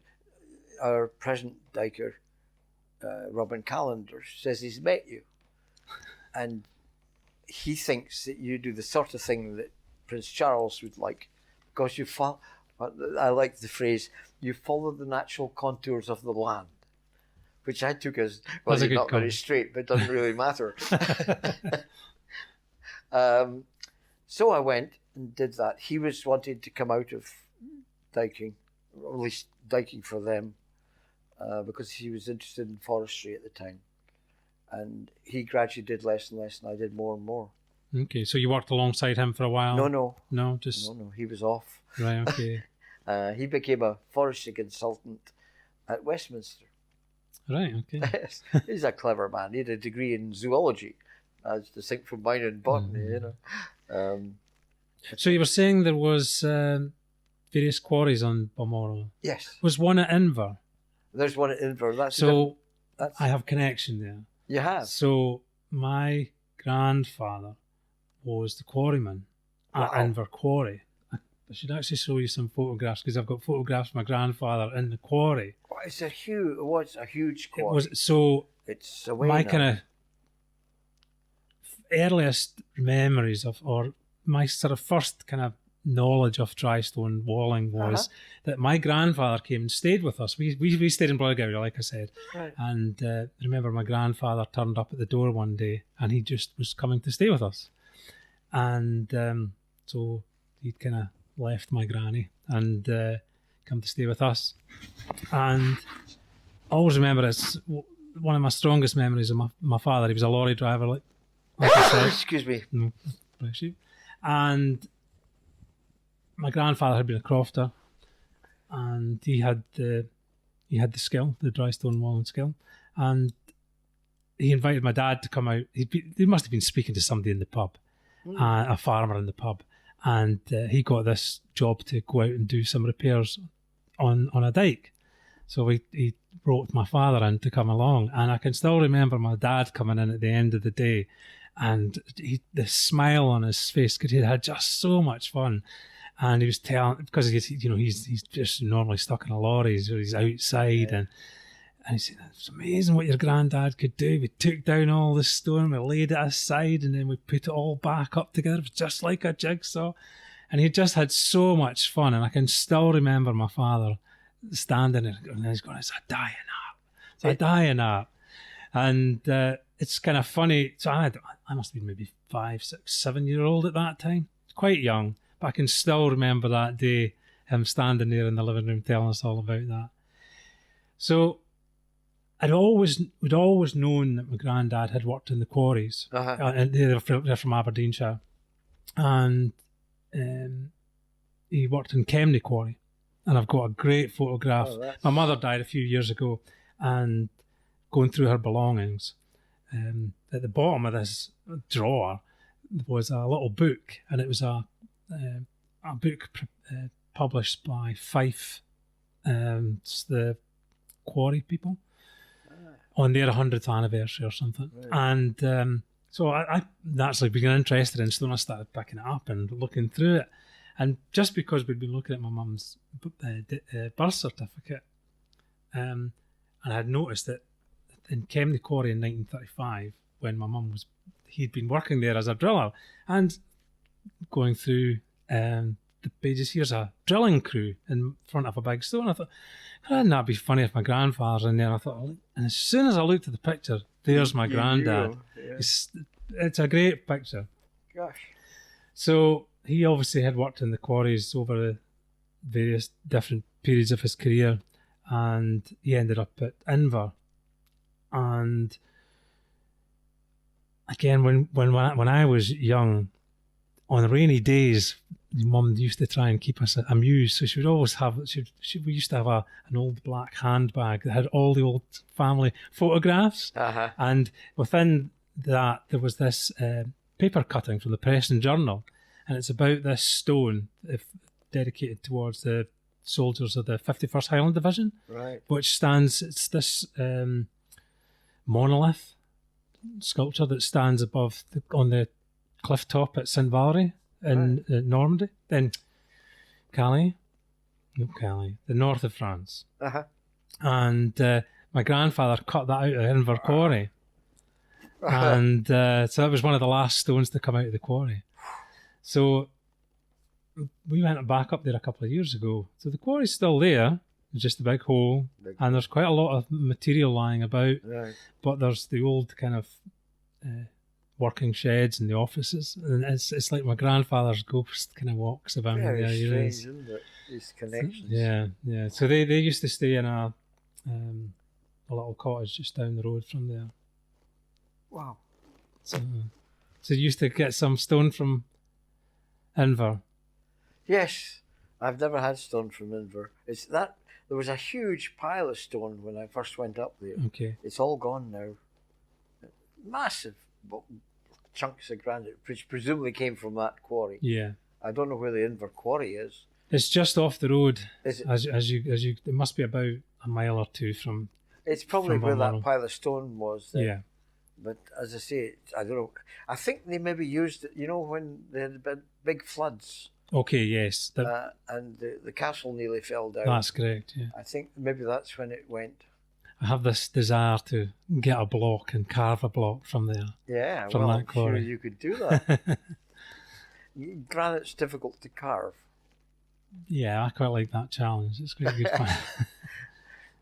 [SPEAKER 2] our present diker, Robin Callender, says he's met you. And he thinks that you do the sort of thing that Prince Charles would like, because I like the phrase, you follow the natural contours of the land, which I took as, well, you're not very straight, but it doesn't really matter. So I went and did that. He was wanting to come out of diking, or at least diking for them, because he was interested in forestry at the time. And he gradually did less and less, and I did more and more.
[SPEAKER 1] Okay, so you worked alongside him for a while?
[SPEAKER 2] No, he was off.
[SPEAKER 1] Right, okay.
[SPEAKER 2] He became a forestry consultant at Westminster.
[SPEAKER 1] Right, okay.
[SPEAKER 2] He's a clever man. He had a degree in zoology, as distinct from mine in botany,
[SPEAKER 1] So you were saying there was various quarries on Balmoral?
[SPEAKER 2] Yes.
[SPEAKER 1] Was one at Inver?
[SPEAKER 2] There's one at Inver.
[SPEAKER 1] I have connection there.
[SPEAKER 2] You have?
[SPEAKER 1] So my grandfather was the quarryman at Inver Quarry. I should actually show you some photographs, because I've got photographs of my grandfather in the quarry.
[SPEAKER 2] It's a huge quarry. It's a
[SPEAKER 1] my kind of earliest memories or my sort of first kind of knowledge of dry stone walling was that my grandfather came and stayed with us. We stayed in Blairgowrie, like I said.
[SPEAKER 2] Right.
[SPEAKER 1] And I remember my grandfather turned up at the door one day and he just was coming to stay with us. And so he'd kind of left my granny and come to stay with us. And I always remember it's one of my strongest memories of my father. He was a lorry driver, like I said.
[SPEAKER 2] Excuse me.
[SPEAKER 1] No, bless you. And my grandfather had been a crofter, and he had the skill, the dry stone walling skill, and he invited my dad to come out. He must have been speaking to somebody in the pub, a farmer in the pub, and he got this job to go out and do some repairs on a dike. So he wrote my father in to come along, and I can still remember my dad coming in at the end of the day, and the smile on his face, because he had just so much fun. And he was telling, because he's just normally stuck in a lorry, so he's outside, and he said, "It's amazing what your granddad could do. We took down all the stone, we laid it aside, and then we put it all back up together. It was just like a jigsaw." And he just had so much fun, and I can still remember my father standing there, and he's going, "It's a dying art. It's a dying art." And it's kind of funny. So I must have been maybe 5, 6, 7-year-old at that time. Quite young, but I can still remember that day, him standing there in the living room telling us all about that. So we'd always known that my granddad had worked in the quarries, and they're from Aberdeenshire, and he worked in Kemney Quarry, and I've got a great photograph. My mother died a few years ago, and going through her belongings, at the bottom of this drawer was a little book, and it was a book published by Fife, the quarry people, on their 100th anniversary or something. Right. And so I naturally became interested in stone. I started picking it up and looking through it. And just because we'd been looking at my mum's birth certificate, and I had noticed that in Kemney Quarry in 1935, when my mum he'd been working there as a driller, and going through the pages, here's a drilling crew in front of a big stone. I thought, wouldn't that be funny if my grandfather's in there? I thought, and as soon as I looked at the picture, there's my granddad. Yeah. It's a great picture.
[SPEAKER 2] Gosh.
[SPEAKER 1] So he obviously had worked in the quarries over the various different periods of his career, and he ended up at Inver. And again, when I was young, on rainy days, Mum used to try and keep us amused, so she would always have. We used to have an old black handbag that had all the old family photographs, and within that there was this paper cutting from the Press and Journal, and it's about this stone dedicated towards the soldiers of the 51st Highland Division,
[SPEAKER 2] right?
[SPEAKER 1] Which stands. It's this monolith sculpture that stands above on the cliff top at St Valery in Normandy, then Calais, the north of France. And my grandfather cut that out of Inver Quarry, and so that was one of the last stones to come out of the quarry. So we went back up there a couple of years ago. So the quarry's still there. It's just a big hole, and there's quite a lot of material lying about. Right. But there's the old kind of working sheds and the offices, and it's like my grandfather's ghost kind of walks about there.
[SPEAKER 2] Very strange, isn't it? These connections.
[SPEAKER 1] Yeah. So they used to stay in a little cottage just down the road from there.
[SPEAKER 2] Wow.
[SPEAKER 1] So you used to get some stone from Inver.
[SPEAKER 2] Yes, I've never had stone from Inver. It's that. There was a huge pile of stone when I first went up there.
[SPEAKER 1] Okay.
[SPEAKER 2] It's all gone now. Massive chunks of granite, which presumably came from that quarry.
[SPEAKER 1] Yeah.
[SPEAKER 2] I don't know where the Inver quarry is.
[SPEAKER 1] It's just off the road.
[SPEAKER 2] Is it?
[SPEAKER 1] As you, it must be about a mile or two from.
[SPEAKER 2] It's probably where that pile of stone was. Then.
[SPEAKER 1] Yeah.
[SPEAKER 2] But as I say, I don't know. I think they maybe used it. You know, when they had big floods.
[SPEAKER 1] Okay, yes.
[SPEAKER 2] And the castle nearly fell down.
[SPEAKER 1] That's correct, yeah.
[SPEAKER 2] I think maybe that's when it went.
[SPEAKER 1] I have this desire to get a block and carve a block from there.
[SPEAKER 2] Yeah,
[SPEAKER 1] from that quarry.
[SPEAKER 2] Sure you could do that. Granite's difficult to carve.
[SPEAKER 1] Yeah, I quite like that challenge. It's quite good fun.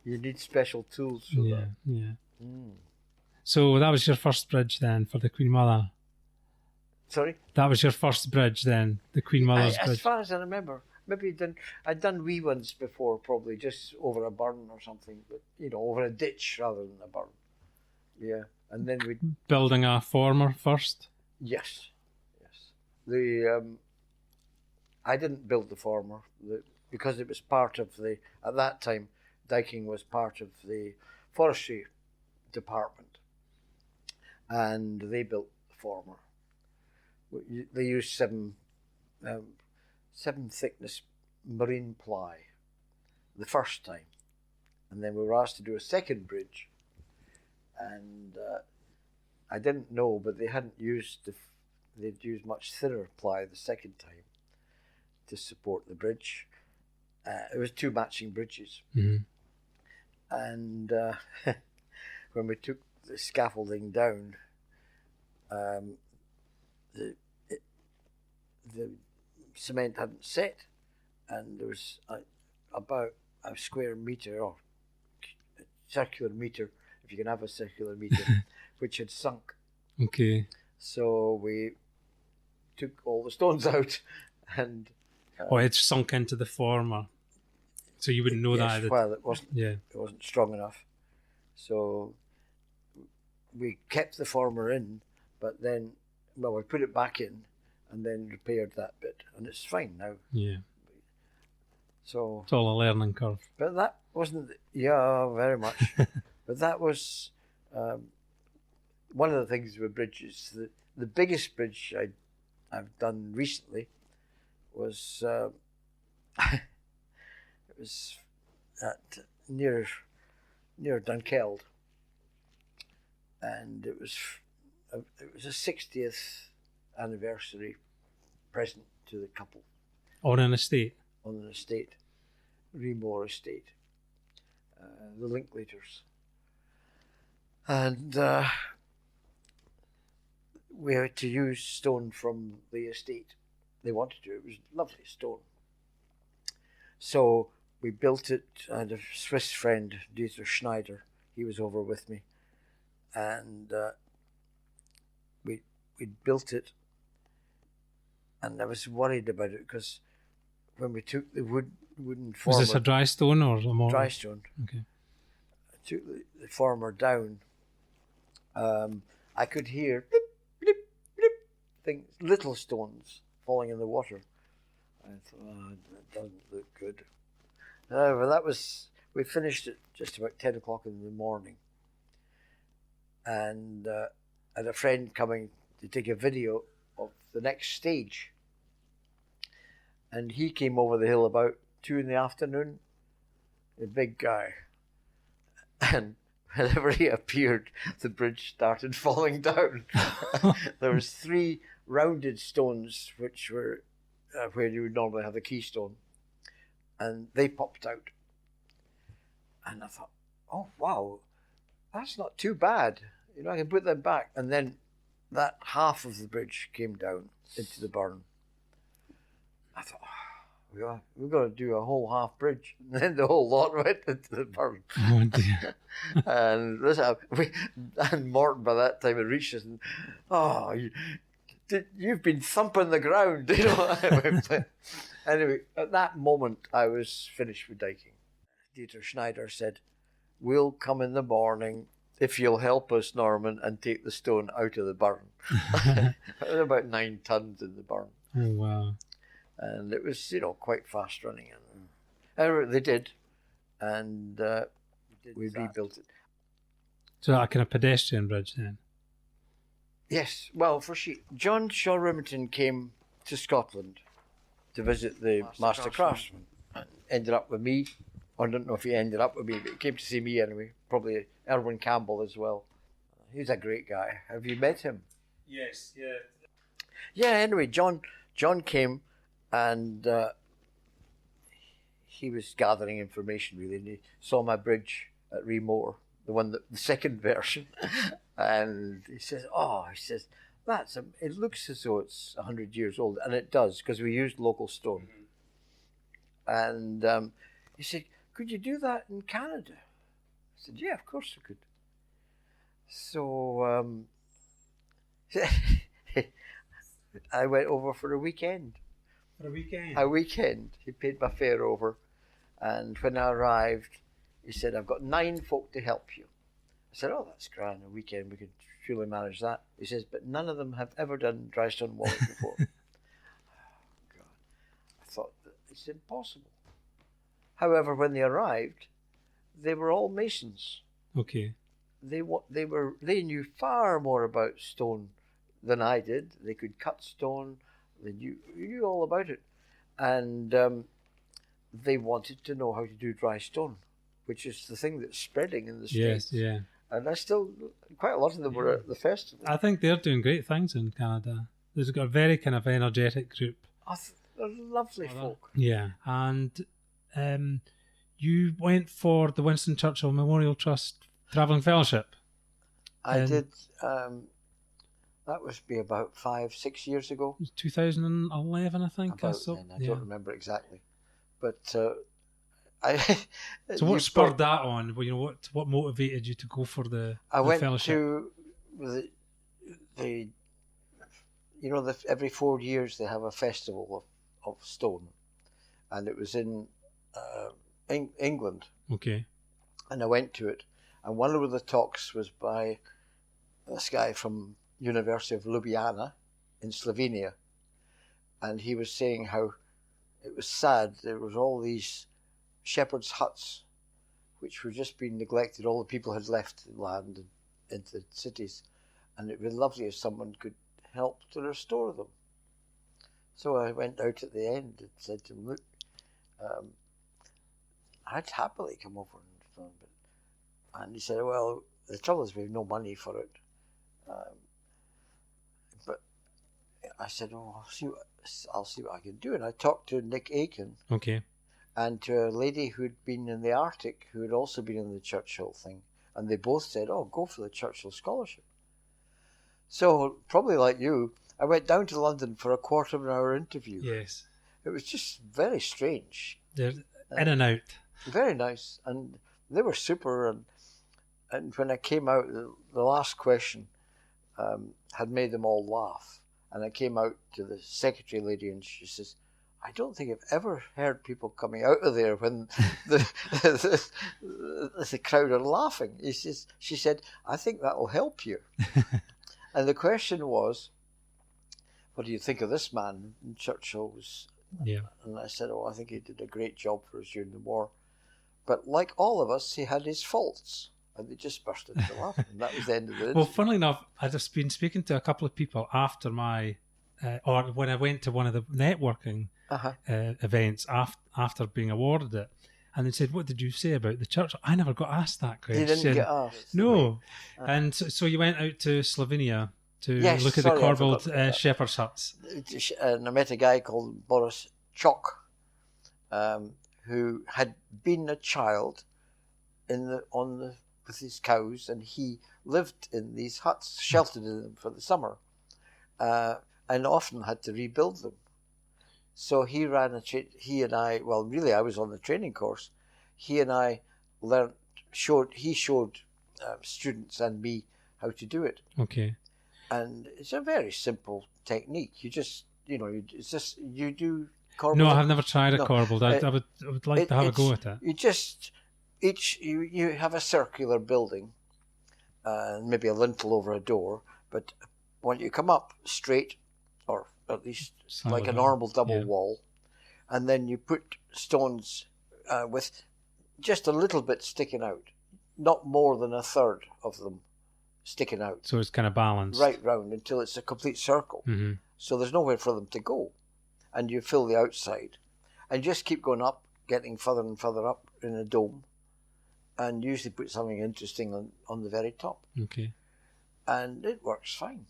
[SPEAKER 2] You need special tools for that.
[SPEAKER 1] Yeah. Mm. So that was your first bridge then for the Queen Mother?
[SPEAKER 2] Sorry?
[SPEAKER 1] That was your first bridge then, the Queen Mother's bridge?
[SPEAKER 2] As far as I remember. Maybe I'd done wee ones before, probably just over a burn or something, but over a ditch rather than a burn. Yeah, and then we
[SPEAKER 1] building a former first.
[SPEAKER 2] Yes. I didn't build the former because it was part of at that time, diking was part of the forestry department, and they built the former. They used seven thickness marine ply the first time, and then we were asked to do a second bridge, and I didn't know, but they hadn't used they'd used much thinner ply the second time to support the bridge. It was 2 matching bridges, and when we took the scaffolding down, the cement hadn't set, and there was about a square metre or a circular metre, if you can have a circular metre, which had sunk.
[SPEAKER 1] Okay.
[SPEAKER 2] So we took all the stones out, and
[SPEAKER 1] it's sunk into the former, so you wouldn't know that.
[SPEAKER 2] Well, it wasn't.
[SPEAKER 1] Yeah.
[SPEAKER 2] It wasn't strong enough, so we kept the former in, but then, we put it back in, and then repaired that bit, and it's fine now.
[SPEAKER 1] Yeah.
[SPEAKER 2] So
[SPEAKER 1] it's all a learning curve.
[SPEAKER 2] But that wasn't. Yeah, very much. But that was one of the things with bridges. The biggest bridge I've done recently was it was at near Dunkeld, and it was a 60th anniversary present to the couple.
[SPEAKER 1] On an estate?
[SPEAKER 2] On an estate, Remore Estate, the Linklaters. And we had to use stone from the estate. They wanted to. It was lovely stone. So we built it. I had a Swiss friend, Dieter Schneider. He was over with me. And we built it. And I was worried about it because when we took the wooden former...
[SPEAKER 1] Was this a dry stone or a mortar?
[SPEAKER 2] Dry stone.
[SPEAKER 1] Okay.
[SPEAKER 2] I took the former down. I could hear blip, blip, blip, things, little stones falling in the water. I thought, that doesn't look good. However, we finished it just about 10 o'clock in the morning. And I had a friend coming to take a video of the next stage. And he came over the hill about 2 in the afternoon, a big guy. And whenever he appeared, the bridge started falling down. There was 3 rounded stones, which were where you would normally have the keystone, and they popped out. And I thought, oh, wow, that's not too bad. I can put them back. And then that half of the bridge came down into the burn. I thought, we've got to do a whole half bridge. And then the whole lot went into the burn.
[SPEAKER 1] Oh, dear.
[SPEAKER 2] And Morton by that time had reached us and, you've been thumping the ground. Anyway, at that moment, I was finished with diking. Dieter Schneider said, "We'll come in the morning if you'll help us, Norman, and take the stone out of the burn." There was about 9 tons in the burn.
[SPEAKER 1] Oh, wow.
[SPEAKER 2] And it was, quite fast running. And they did. And we rebuilt it.
[SPEAKER 1] So a kind of pedestrian bridge then?
[SPEAKER 2] Yes. Well, John Shaw Remington came to Scotland to visit the Master Craftsman. And ended up with me. I don't know if he ended up with me, but he came to see me anyway. Probably Erwin Campbell as well. He's a great guy. Have you met him?
[SPEAKER 1] Yes, yeah.
[SPEAKER 2] Yeah, anyway, John came and he was gathering information really, and he saw my bridge at Remore, the second version, and he says, it looks as though it's 100 years old, and it does, because we used local stone. Mm-hmm. And he said, "Could you do that in Canada?" I said, "Yeah, of course I could." So I went over for a weekend.
[SPEAKER 1] For a weekend?
[SPEAKER 2] A weekend. He paid my fare over. And when I arrived, he said, "I've got 9 folk to help you." I said, "Oh, that's grand. A weekend, we could surely manage that." He says, "But none of them have ever done dry stone walling before." Oh, God. I thought, it's impossible. However, when they arrived, they were all masons.
[SPEAKER 1] Okay.
[SPEAKER 2] They knew far more about stone than I did. They could cut stone. They knew all about it. And they wanted to know how to do dry stone, which is the thing that's spreading in the States.
[SPEAKER 1] Yes, yeah.
[SPEAKER 2] And quite a lot of them were at the festival.
[SPEAKER 1] I think they're doing great things in Canada. They've got a very kind of energetic group.
[SPEAKER 2] They're lovely folk.
[SPEAKER 1] Yeah. And you went for the Winston Churchill Memorial Trust Travelling Fellowship.
[SPEAKER 2] I did. That was be about 5-6 years ago.
[SPEAKER 1] It was 2011, I think.
[SPEAKER 2] I don't remember exactly. But I.
[SPEAKER 1] So what spurred that on? Well, you know, what motivated you to go for the fellowship?
[SPEAKER 2] To the every 4 years they have a festival of stone, and it was in England.
[SPEAKER 1] Okay.
[SPEAKER 2] And I went to it, and one of the talks was by this guy from University of Ljubljana in Slovenia, and he was saying how it was sad. There was all these shepherds' huts which were just being neglected. All the people had left the land and into cities, and it would be lovely if someone could help to restore them. So I went out at the end and said to him, look, I'd happily come over and he said, well, the trouble is we have no money for it. But I said, oh, I'll see what I can do. And I talked to Nick Aiken.
[SPEAKER 1] Okay.
[SPEAKER 2] And to a lady who'd been in the Arctic, who had also been in the Churchill thing. And they both said, oh, go for the Churchill Scholarship. So, probably like you, I went down to London for a quarter of an hour interview.
[SPEAKER 1] Yes.
[SPEAKER 2] It was just very strange.
[SPEAKER 1] They're in and out.
[SPEAKER 2] Very nice. And they were super. And when I came out, the last question had made them all laugh. And I came out to the secretary lady and she says, I don't think I've ever heard people coming out of there when the crowd are laughing. She said, I think that'll help you. And the question was, what do you think of this man? And Churchill was,
[SPEAKER 1] yeah. And
[SPEAKER 2] I said, I think he did a great job for us during the war. But like all of us, he had his faults. And they just burst into laughing. And that was the end of it.
[SPEAKER 1] Well, funnily enough, I've just been speaking to a couple of people after my, or when I went to one of the networking events after being awarded it. And they said, what did you say about the church? I never got asked that question.
[SPEAKER 2] You didn't get asked?
[SPEAKER 1] No. And so you went out to Slovenia to look at the corbelled shepherd's huts.
[SPEAKER 2] And I met a guy called Boris Chok, who had been a child with his cows, and he lived in these huts, sheltered in them for the summer, and often had to rebuild them. So he ran he and I, well, really I was on the training course. He and I showed students and me how to do it.
[SPEAKER 1] Okay.
[SPEAKER 2] And it's a very simple technique. You just, you do corbelled.
[SPEAKER 1] No, I've never tried a corbelled. I would like to have a go at it.
[SPEAKER 2] You just, you have a circular building, and maybe a lintel over a door, but when you come up straight, or at least like a normal double wall, and then you put stones with just a little bit sticking out, not more than a third of them sticking out.
[SPEAKER 1] So it's kind of balanced.
[SPEAKER 2] Right round until it's a complete circle. Mm-hmm. So there's nowhere for them to go. And you fill the outside. And just keep going up, getting further and further up in a dome. And usually put something interesting on the very top.
[SPEAKER 1] Okay.
[SPEAKER 2] And it works fine.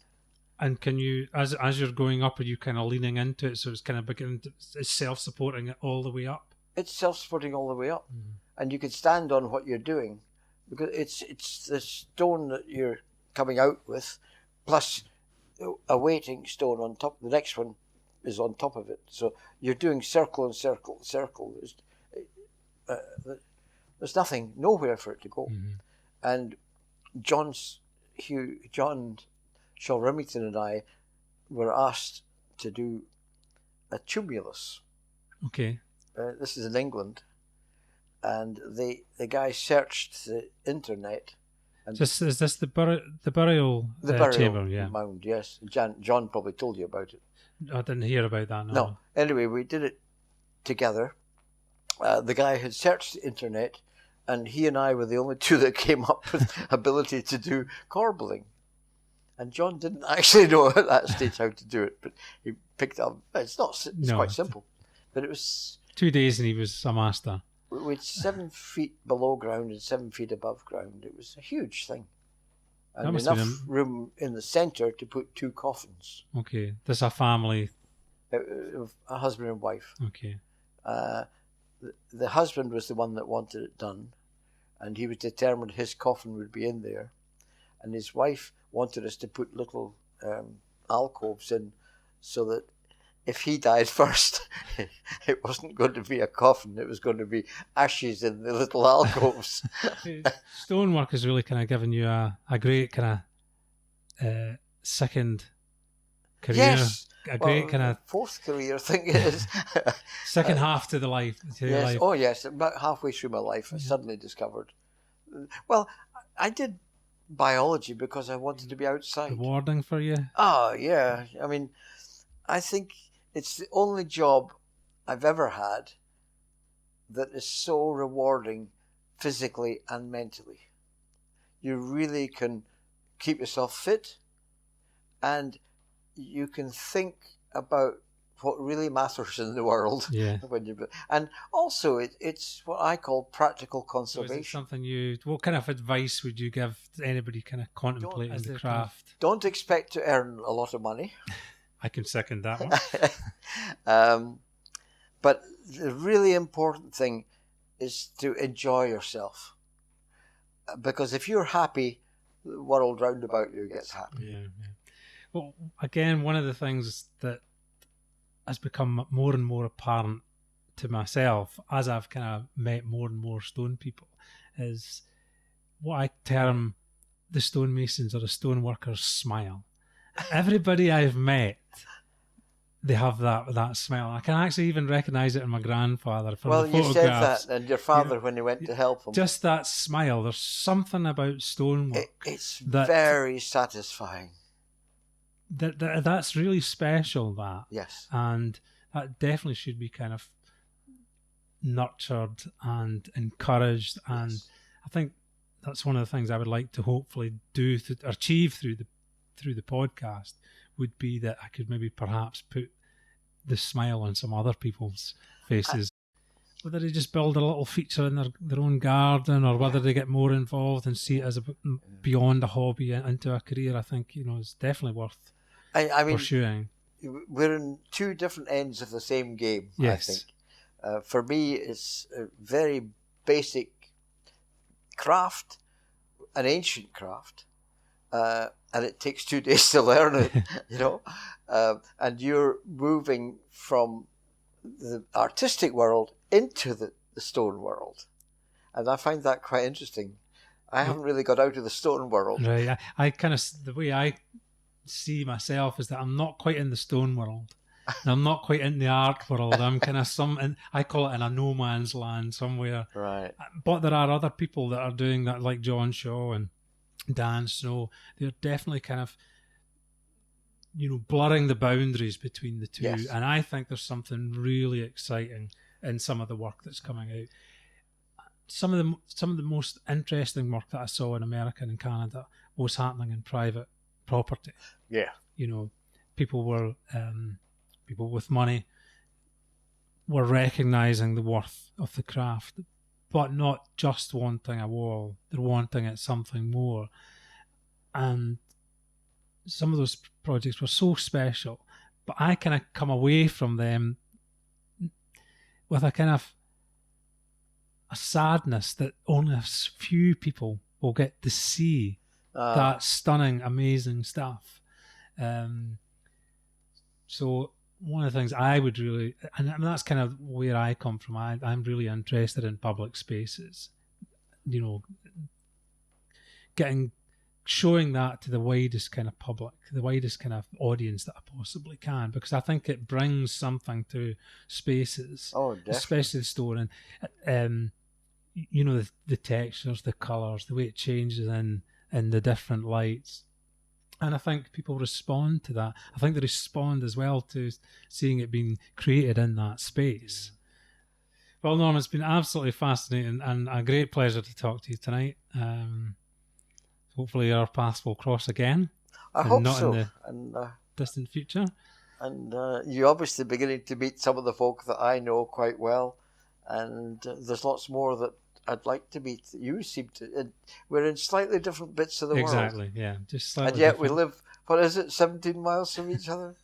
[SPEAKER 1] And can you, as you're going up, are you kind of leaning into it, so it's kind of beginning to, it's self-supporting it all the way up?
[SPEAKER 2] It's self-supporting all the way up. Mm. And you can stand on what you're doing, because it's the stone that you're coming out with, plus a weighting stone on top. The next one is on top of it. So you're doing circle and circle, circle. There's nothing, nowhere for it to go. Mm-hmm. And John Shaw Remington and I were asked to do a tumulus.
[SPEAKER 1] Okay.
[SPEAKER 2] This is in England, and the guy searched the internet. And
[SPEAKER 1] is this the burial chamber? Yeah.
[SPEAKER 2] Mound? Yes. John probably told you about it.
[SPEAKER 1] I didn't hear about that.
[SPEAKER 2] No. Anyway, we did it together. The guy had searched the internet, and he and I were the only two that came up with ability to do corbelling. And John didn't actually know at that stage how to do it, but he picked up. It's quite simple. But it was
[SPEAKER 1] 2 days and he was a master.
[SPEAKER 2] With 7 feet below ground and 7 feet above ground. It was a huge thing. And enough room in the centre to put 2 coffins.
[SPEAKER 1] Okay. There's a family.
[SPEAKER 2] A husband and wife.
[SPEAKER 1] Okay.
[SPEAKER 2] The husband was the one that wanted it done, and he was determined his coffin would be in there. And his wife wanted us to put little alcoves in so that if he died first, it wasn't going to be a coffin, it was going to be ashes in the little alcoves.
[SPEAKER 1] Stonework has really kind of given you a great kind of second career.
[SPEAKER 2] Yes.
[SPEAKER 1] A great kind of
[SPEAKER 2] 4th career thing it is.
[SPEAKER 1] second half to the life. To
[SPEAKER 2] yes.
[SPEAKER 1] life.
[SPEAKER 2] Oh yes, about halfway through my life, I suddenly discovered. Well, I did biology because I wanted to be outside.
[SPEAKER 1] Rewarding for you?
[SPEAKER 2] Oh yeah, I mean, I think it's the only job I've ever had that is so rewarding physically and mentally. You really can keep yourself fit, and you can think about what really matters in the world.
[SPEAKER 1] Yeah.
[SPEAKER 2] And also, it's what I call practical conservation.
[SPEAKER 1] So is it something what kind of advice would you give to anybody kind of contemplating the craft?
[SPEAKER 2] Don't expect to earn a lot of money.
[SPEAKER 1] I can second that one.
[SPEAKER 2] But the really important thing is to enjoy yourself. Because if you're happy, the world round about you gets happy.
[SPEAKER 1] Yeah. Well, again, one of the things that has become more and more apparent to myself as I've kind of met more and more stone people is what I term the stonemasons or the stoneworkers' smile. Everybody I've met, they have that smile. I can actually even recognise it in my grandfather from the photographs.
[SPEAKER 2] You said that, and your father when he went to help him.
[SPEAKER 1] Just that smile. There's something about stonework.
[SPEAKER 2] It's very satisfying.
[SPEAKER 1] That's really special, that.
[SPEAKER 2] Yes.
[SPEAKER 1] And that definitely should be kind of nurtured and encouraged. And I think that's one of the things I would like to hopefully do to achieve through the podcast would be that I could maybe perhaps put the smile on some other people's faces. Whether they just build a little feature in their own garden, or whether they get more involved and see it as beyond a hobby into a career, I think is definitely worth pursuing.
[SPEAKER 2] We're in 2 different ends of the same game.
[SPEAKER 1] Yes.
[SPEAKER 2] I think. For me, it's a very basic craft, an ancient craft, and it takes 2 days to learn it. And you're moving from the artistic world into the stone world, and I find that quite interesting. I haven't really got out of the stone world.
[SPEAKER 1] Right. I kind of, the way I see myself is that I'm not quite in the stone world. And I'm not quite in the art world. I'm kind of I call it in a no man's land somewhere.
[SPEAKER 2] Right.
[SPEAKER 1] But there are other people that are doing that, like John Shaw and Dan Snow. They're definitely kind of, blurring the boundaries between the two.
[SPEAKER 2] Yes.
[SPEAKER 1] And I think there's something really exciting in some of the work that's coming out. Some of the most interesting work that I saw in America and Canada was happening in private property.
[SPEAKER 2] Yeah.
[SPEAKER 1] People with money were recognising the worth of the craft, but not just wanting a wall. They're wanting it something more. And some of those projects were so special, but I kind of come away from them with a kind of a sadness that only a few people will get to see that stunning, amazing stuff. So one of the things I would really, and that's kind of where I come from, I'm really interested in public spaces, showing that to the widest kind of public, the widest kind of audience that I possibly can, because I think it brings something to spaces, especially the stone, and the textures, the colours, the way it changes in the different lights. And I think people respond to that. I think they respond as well to seeing it being created in that space. Well, Norm, it's been absolutely fascinating and a great pleasure to talk to you tonight. Hopefully our paths will cross again.
[SPEAKER 2] I
[SPEAKER 1] and
[SPEAKER 2] hope
[SPEAKER 1] not
[SPEAKER 2] so.
[SPEAKER 1] in the
[SPEAKER 2] And
[SPEAKER 1] distant future.
[SPEAKER 2] and you're obviously beginning to meet some of the folk that I know quite well, and there's lots more that I'd like to meet. You seem to. We're in slightly different bits of the world.
[SPEAKER 1] Exactly, yeah, just slightly
[SPEAKER 2] And yet
[SPEAKER 1] different.
[SPEAKER 2] we live, what is it, 17 miles from each other?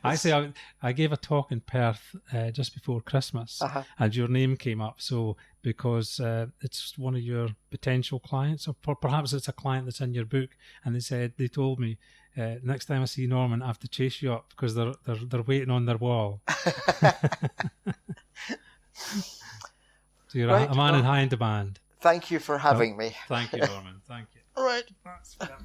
[SPEAKER 1] Actually, I gave a talk in Perth just before Christmas, and your name came up. So because it's one of your potential clients, or perhaps it's a client that's in your book, and they told me next time I see Norman, I have to chase you up because they're waiting on their wall. So you're
[SPEAKER 2] Right,
[SPEAKER 1] a man
[SPEAKER 2] well,
[SPEAKER 1] in high demand.
[SPEAKER 2] Thank you for having me.
[SPEAKER 1] Thank you, Norman. Thank you.
[SPEAKER 2] All right.
[SPEAKER 1] That's perfect.